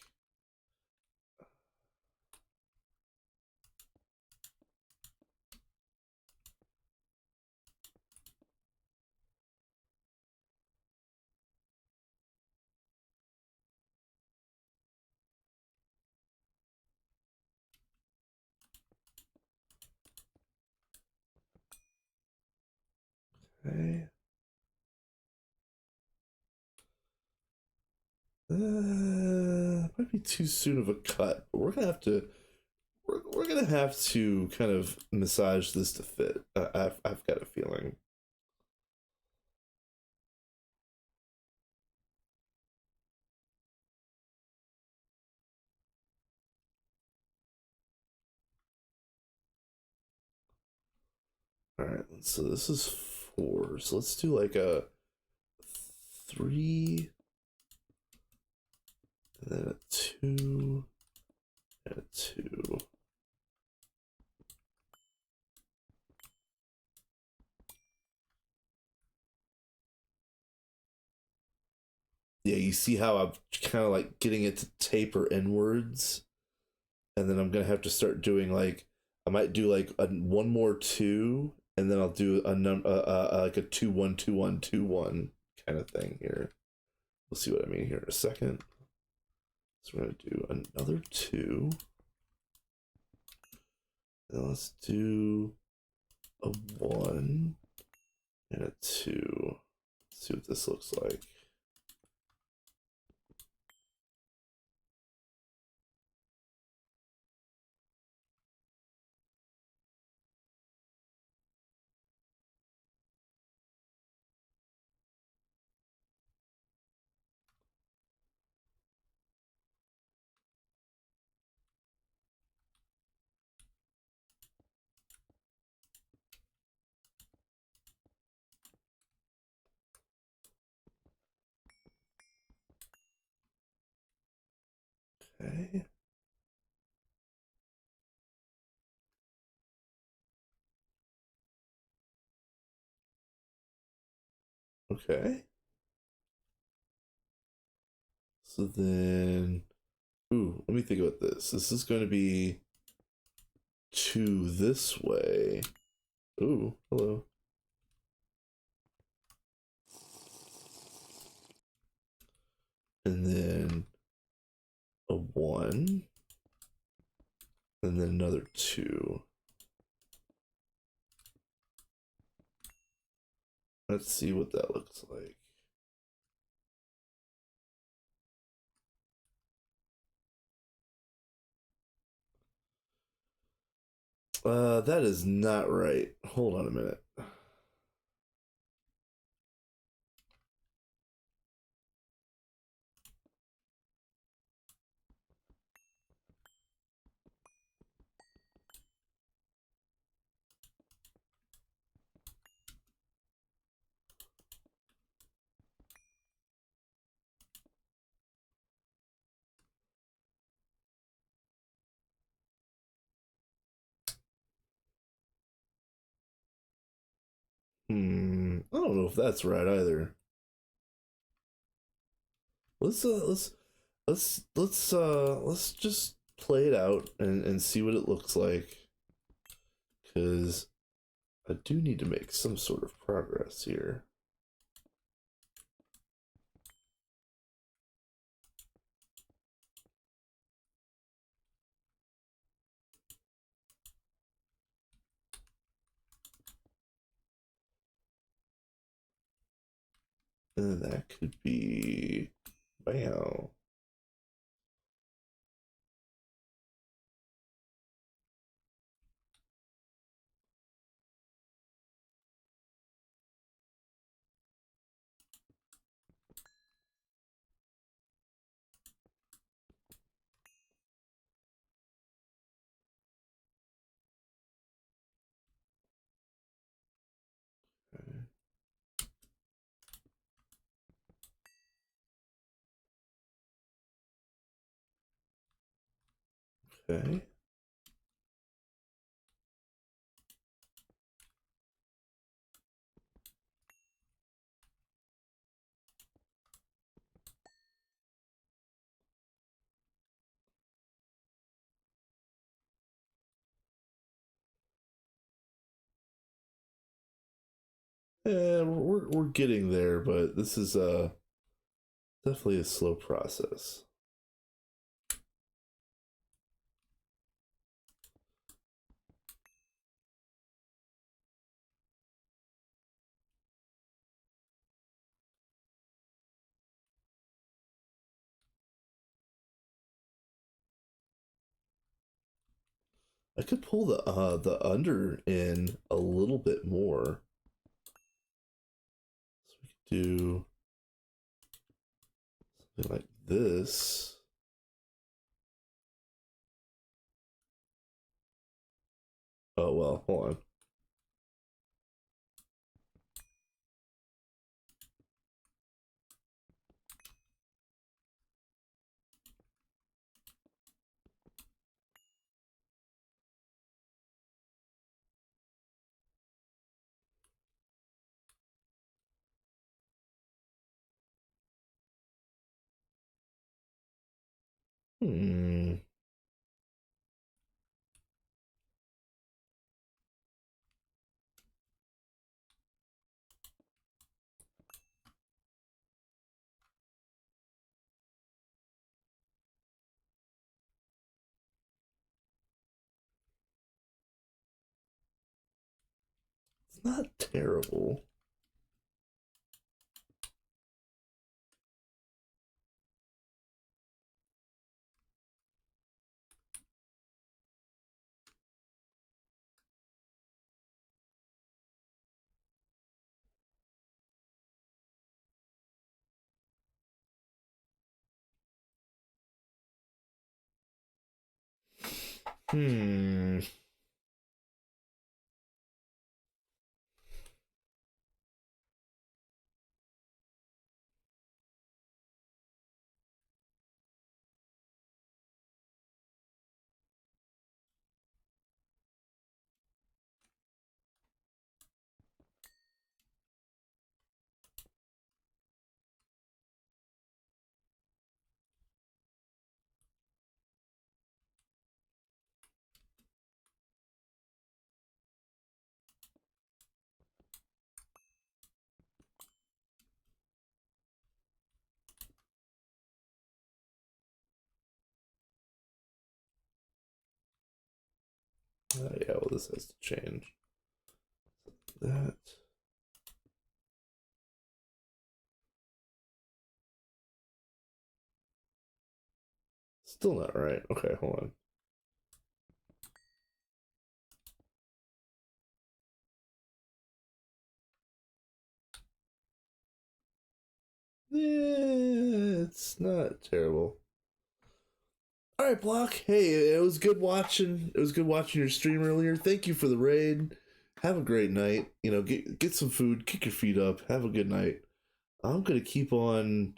Okay. Might be too soon of a cut, but we're gonna have to kind of massage this to fit. I've got a feeling. All right, so this is 4. So let's do like a 3, and then a 2, and a 2. Yeah, you see how I'm kind of like getting it to taper inwards, and then I'm gonna have to start doing like I might do like one more 2, and then I'll do like a 2 1 2 1 2 1 kind of thing here. We'll see what I mean here in a second. So we're gonna do another 2. Now let's do a 1 and a 2. Let's see what this looks like. Okay. Okay. So then, ooh, let me think about this. This is going to be 2 this way. Ooh, hello. And then a 1. And then another 2. Let's see what that looks like. That is not right. Hold on a minute. I don't know if that's right either. Let's let's just play it out and see what it looks like. Cause I do need to make some sort of progress here. And that could be, wow. Okay. Yeah, we're getting there, but this is definitely a slow process. I could pull the under in a little bit more. So we could do something like this. Oh well, hold on. Hmm. It's not terrible. Hmm. Yeah, well, this has to change. That. Still not right. Okay, hold on. Yeah, it's not terrible. All right, Block. Hey, it was good watching. It was good watching your stream earlier. Thank you for the raid. Have a great night. You know, get some food, kick your feet up. Have a good night. I'm gonna keep on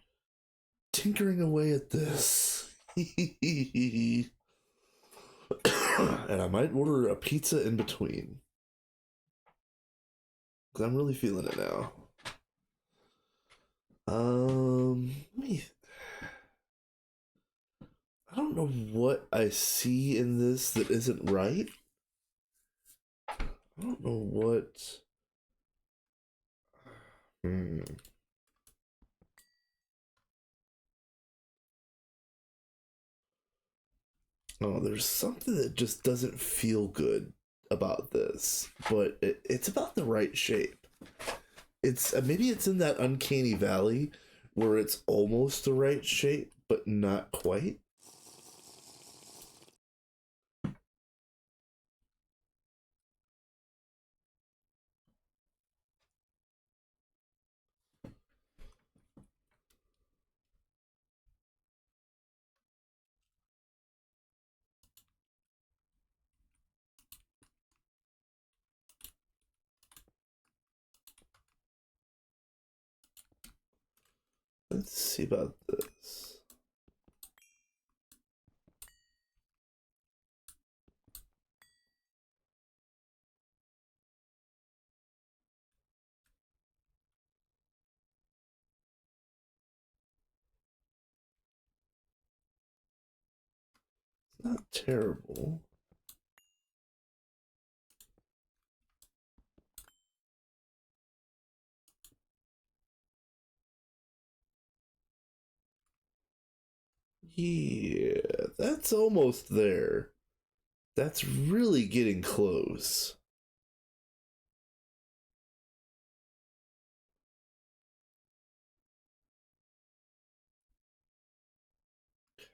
tinkering away at this, and I might order a pizza in between. 'Cause I'm really feeling it now. Me, I don't know what I see in this that isn't right. I don't know what. Hmm. Oh, there's something that just doesn't feel good about this, but it's about the right shape. It's maybe it's in that uncanny valley where it's almost the right shape, but not quite. Let's see about this. It's not terrible. Yeah, that's almost there. That's really getting close.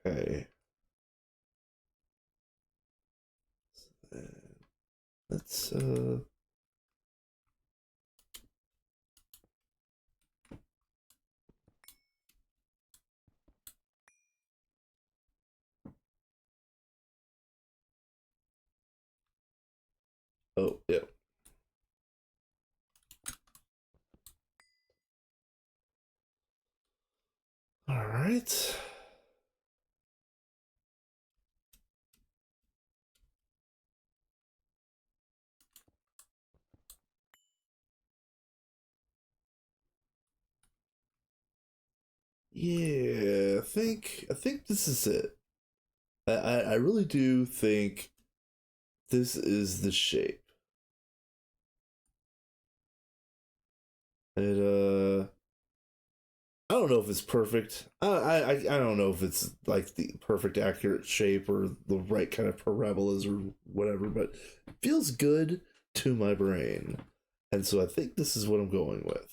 Okay. Let's oh, yeah. All right. Yeah, I think this is it. I really do think this is the shape. It I don't know if it's perfect. I don't know if it's like the perfect accurate shape or the right kind of parabolas or whatever, but it feels good to my brain. And so I think this is what I'm going with.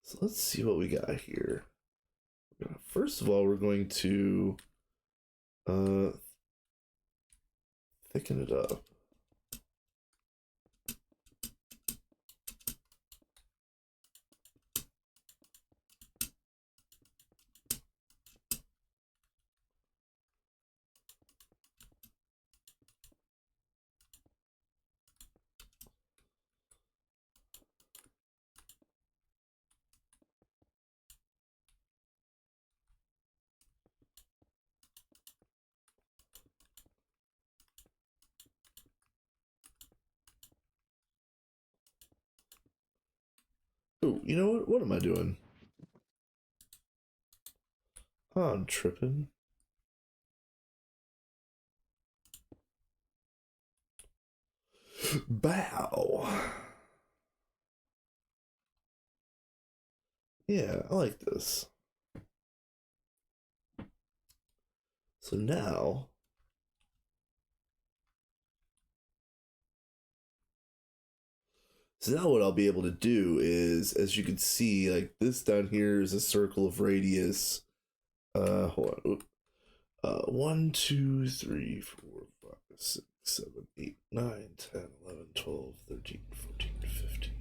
So let's see what we got here. First of all, we're going to uh thicken it up. Oh, you know what? What am I doing? Oh, I'm tripping. Bow. Yeah, I like this. So now, so now what I'll be able to do is, as you can see, like this down here is a circle of radius. Hold on. Oop. 1, 2, 3, 4, 5, 6, 7, 8, 9, 10, 11, 12, 13, 14, 15.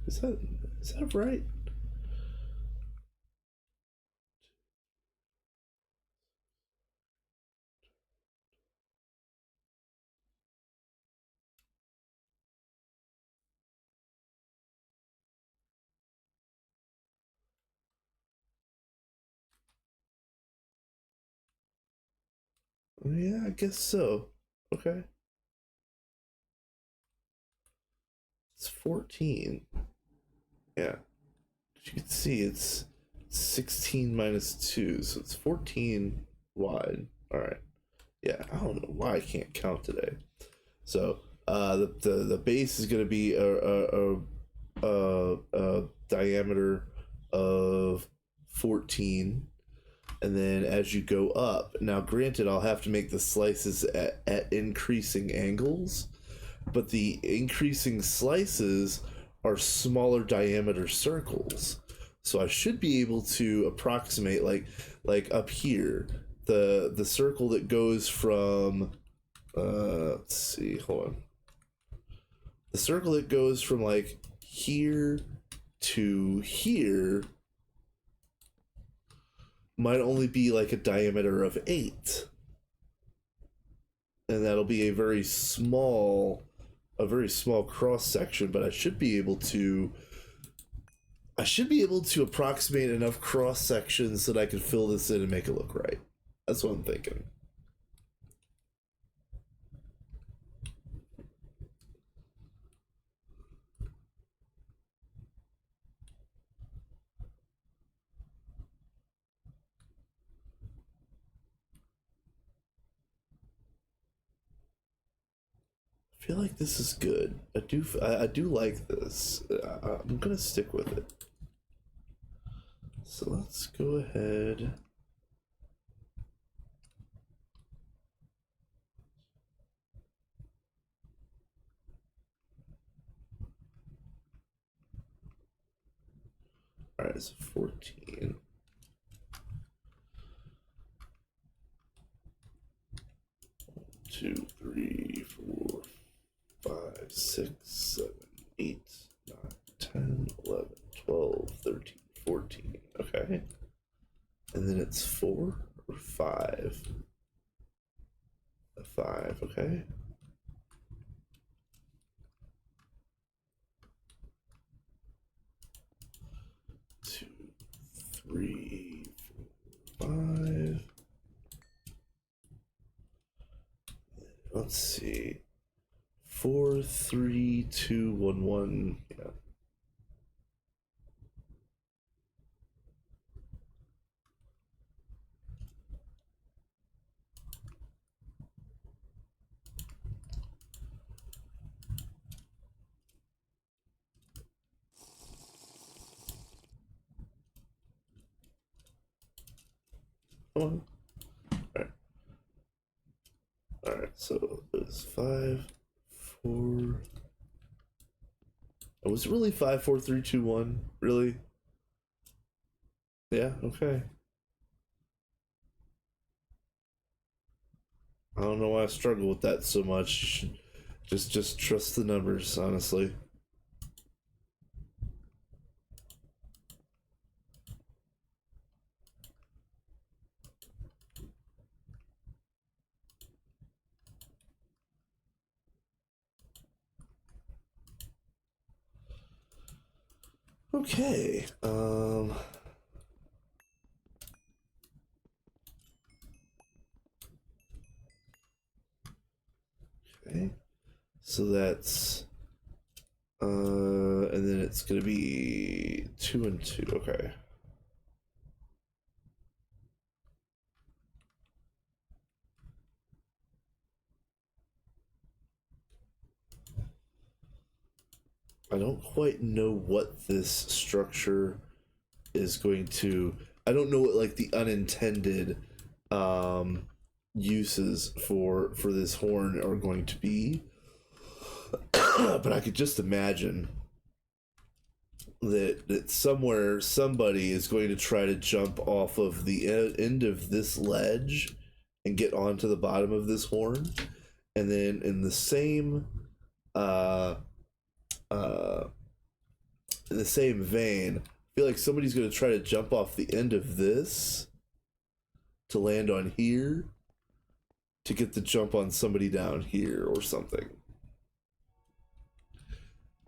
Is that right? Yeah, I guess so. Okay. It's 14. Yeah. As you can see, it's 16 minus 2, so it's 14 wide. All right. Yeah, I don't know why I can't count today. So the base is going to be a diameter of 14, and then as you go up, now granted, I'll have to make the slices at increasing angles, but the increasing slices are smaller diameter circles. So I should be able to approximate like up here, the circle that goes from let's see, hold on. The circle that goes from like here to here might only be like a diameter of 8. And that'll be a very small cross section, but I should be able to approximate enough cross sections that I can fill this in and make it look right. That's what I'm thinking. I feel like this is good. I do like this. I'm gonna stick with it. So let's go ahead. All right, so 14. 2, 3, 4, 5, 6, 7, 8, 9, 10, 11, 12, 13, 14. Okay. And then it's 4 or 5. A 5, okay. 2, 3, 4, 5. Let's see. 4, 3, 2, 1, 1. Yeah. Come on. Alright. Alright, so it's 5, 4. Oh, was it really 5, 4, 3, 2, 1? Really? Yeah, okay. I don't know why I struggle with that so much. Just trust the numbers, honestly. Okay. Okay. So that's and then it's gonna be 2 and 2. Okay. I don't quite know what this structure is going to. I don't know what like the unintended uses for this horn are going to be, but I could just imagine that somewhere somebody is going to try to jump off of the end of this ledge and get onto the bottom of this horn, and then in the same uh in the same vein, I feel like somebody's going to try to jump off the end of this to land on here to get the jump on somebody down here or something.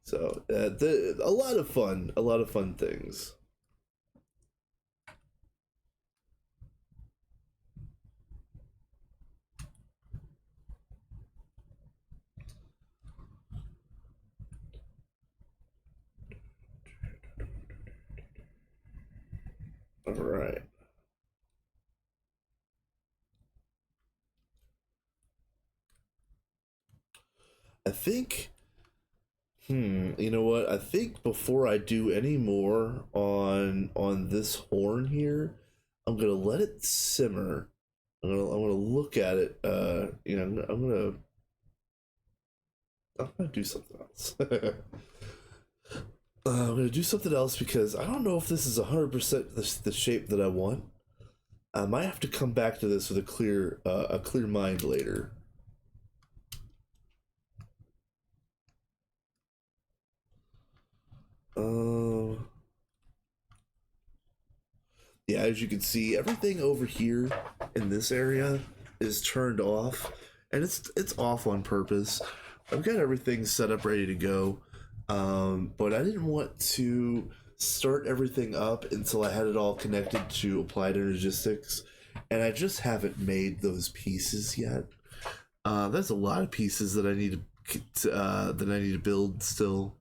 So a lot of fun things. All right. I think, you know what? I think before I do any more on this horn here, I'm gonna let it simmer. I'm gonna look at it. I'm gonna do something else. I'm gonna do something else because I don't know if this is 100% the shape that I want. I might have to come back to this with a clear mind later. Um, yeah, as you can see, everything over here in this area is turned off, and it's off on purpose. I've got everything set up ready to go, but I didn't want to start everything up until I had it all connected to applied energistics, and I just haven't made those pieces yet. There's a lot of pieces that I need to build still.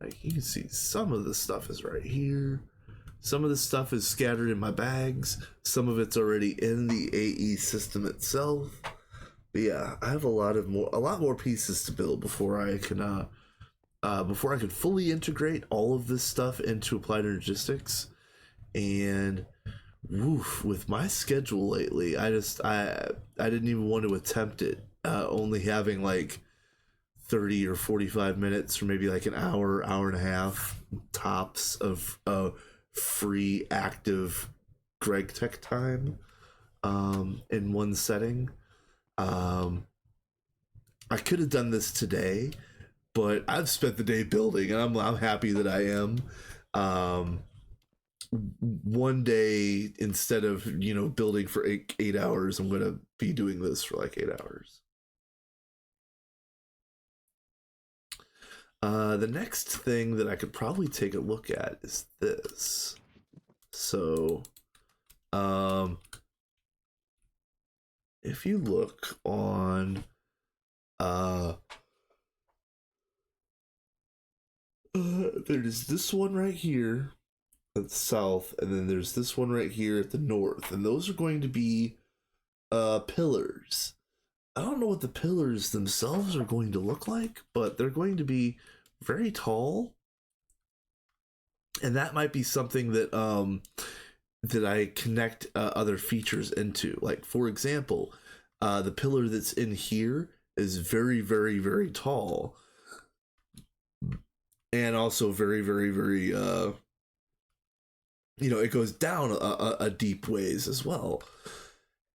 Like you can see, some of the stuff is right here. Some of the stuff is scattered in my bags. Some of it's already in the AE system itself. But yeah, I have a lot more pieces to build before I can fully integrate all of this stuff into applied energistics. And woof, with my schedule lately, I didn't even want to attempt it. Only having like 30 or 45 minutes, or maybe like an hour, hour and a half tops of free active Greg Tech time in one setting. I could have done this today, but I've spent the day building, and I'm happy that I am. Um, One day, instead of building for eight hours, I'm gonna be doing this for like 8 hours. The next thing that I could probably take a look at is this. So, if you look on, there's this one right here at the south, and then there's this one right here at the north, and those are going to be pillars. I don't know what the pillars themselves are going to look like, but they're going to be very tall, and that might be something that I connect other features into. Like for example, the pillar that's in here is very, very, very tall, and also very, very, very. It goes down a deep ways as well.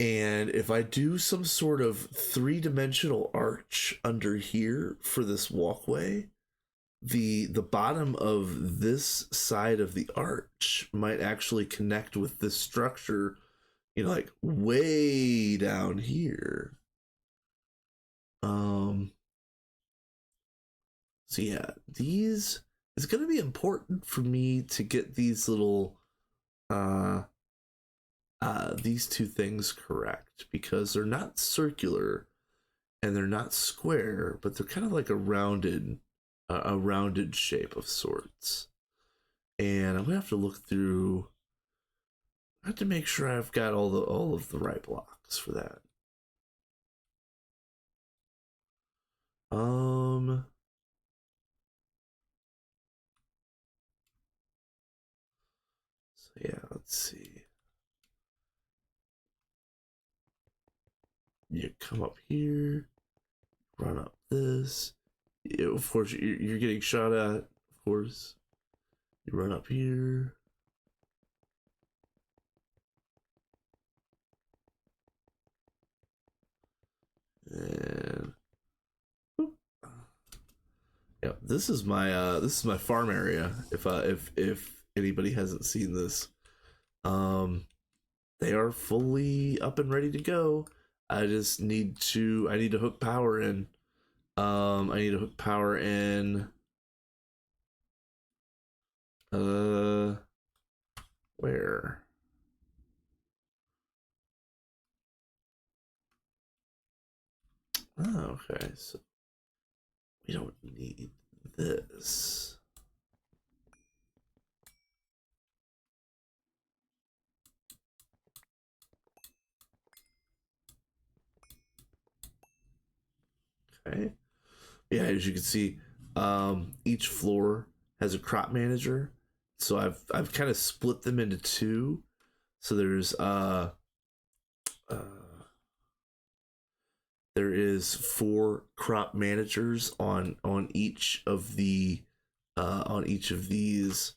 And if I do some sort of three-dimensional arch under here for this walkway, the bottom of this side of the arch might actually connect with this structure, like way down here. So yeah, it's gonna be important for me to get these little these two things correct, because they're not circular and they're not square, but they're kind of like a rounded shape of sorts. And I'm gonna have to look through. I have to make sure I've got all of the right blocks for that. So yeah, let's see. You come up here, run up this. Of course, you're getting shot at. Of course, you run up here. And yeah, this is my farm area. If anybody hasn't seen this, they are fully up and ready to go. I need to hook power in. I need to hook power in. Where? Oh, okay. So we don't need this. Okay. Yeah, as you can see, each floor has a crop manager. So I've kind of split them into two. So uh there is 4 crop managers on each of the on each of these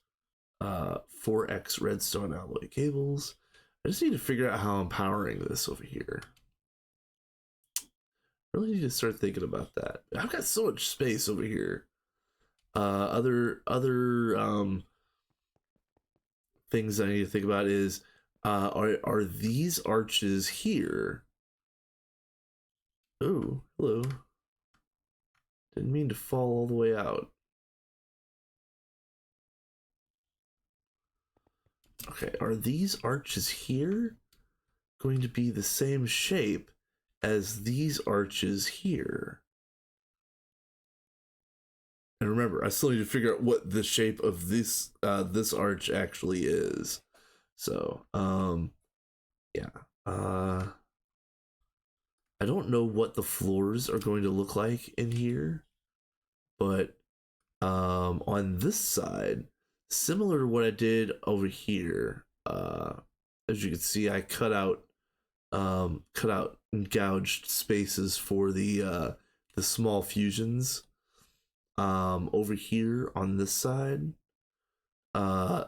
4x redstone alloy cables. I just need to figure out how I'm powering this over here. Really need to start thinking about that. I've got so much space over here. Other things I need to think about is are these arches here? Oh, hello. Didn't mean to fall all the way out. Okay, are these arches here going to be the same shape as these arches here? And remember, I still need to figure out what the shape of this this arch actually is. So, yeah. I don't know what the floors are going to look like in here, but on this side, similar to what I did over here, as you can see, I cut out and gouged spaces for the small fusions. Over here on this side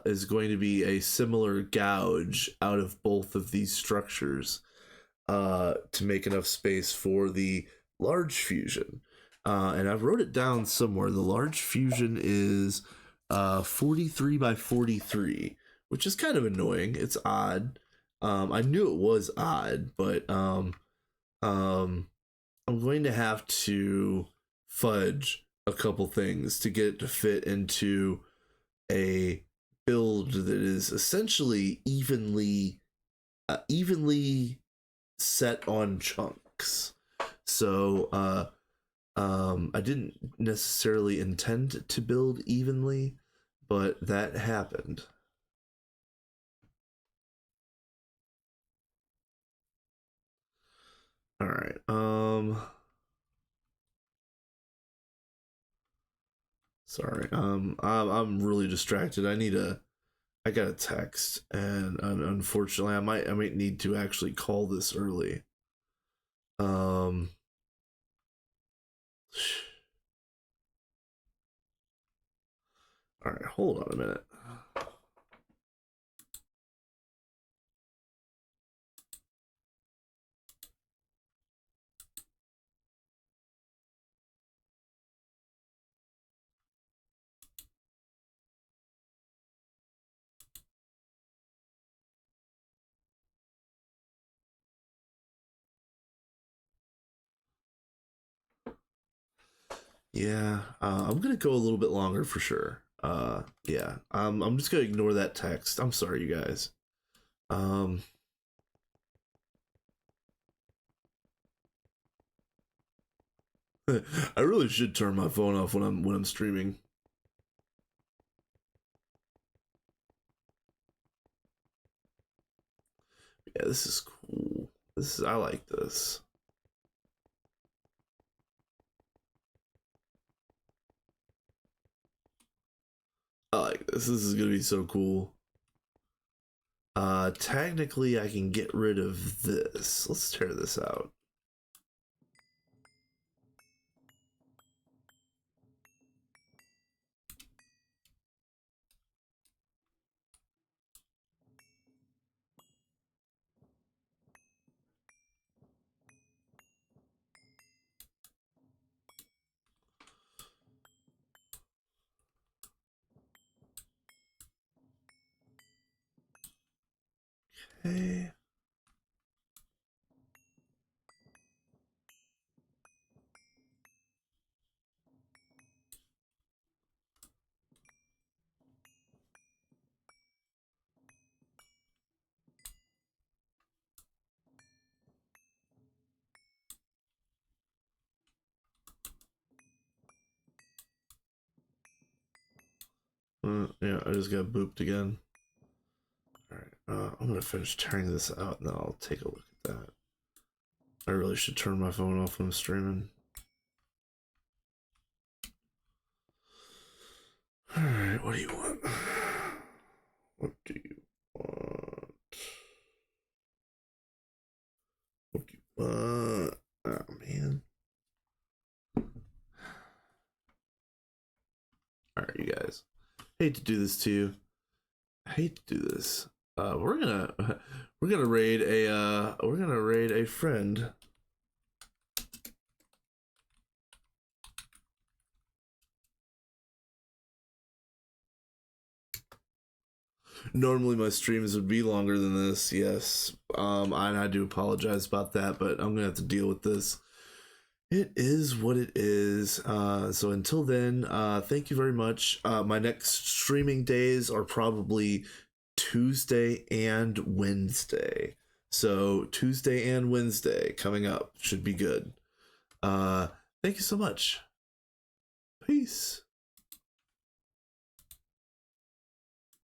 is going to be a similar gouge out of both of these structures to make enough space for the large fusion. And I wrote it down somewhere. The large fusion is 43 by 43, which is kind of annoying. It's odd. I knew it was odd, but I'm going to have to fudge a couple things to get it to fit into a build that is essentially evenly set on chunks. So I didn't necessarily intend to build evenly, but that happened. All right. Sorry. I'm really distracted. I got a text, and unfortunately, I might need to actually call this early. Um. All right. Hold on a minute. Yeah, I'm gonna go a little bit longer for sure. Yeah, I'm just gonna ignore that text. I'm sorry, you guys. Um, I really should turn my phone off when I'm streaming. Yeah, this is cool. I like this. I like this. This is gonna be so cool. Technically, I can get rid of this. Let's tear this out. Okay. Yeah, I just got booped again. Alright, I'm gonna finish tearing this out and then I'll take a look at that. I really should turn my phone off when I'm streaming. right, what do you want? What do you want? What do you want? Oh, man. Alright, you guys. Hate to do this to you. I hate to do this. We're gonna raid a friend. Normally my streams would be longer than this, yes. I do apologize about that, but I'm gonna have to deal with this. It is what it is. So until then, thank you very much. My next streaming days are probably Tuesday and Wednesday. So Tuesday and Wednesday coming up should be good. Thank you so much. Peace.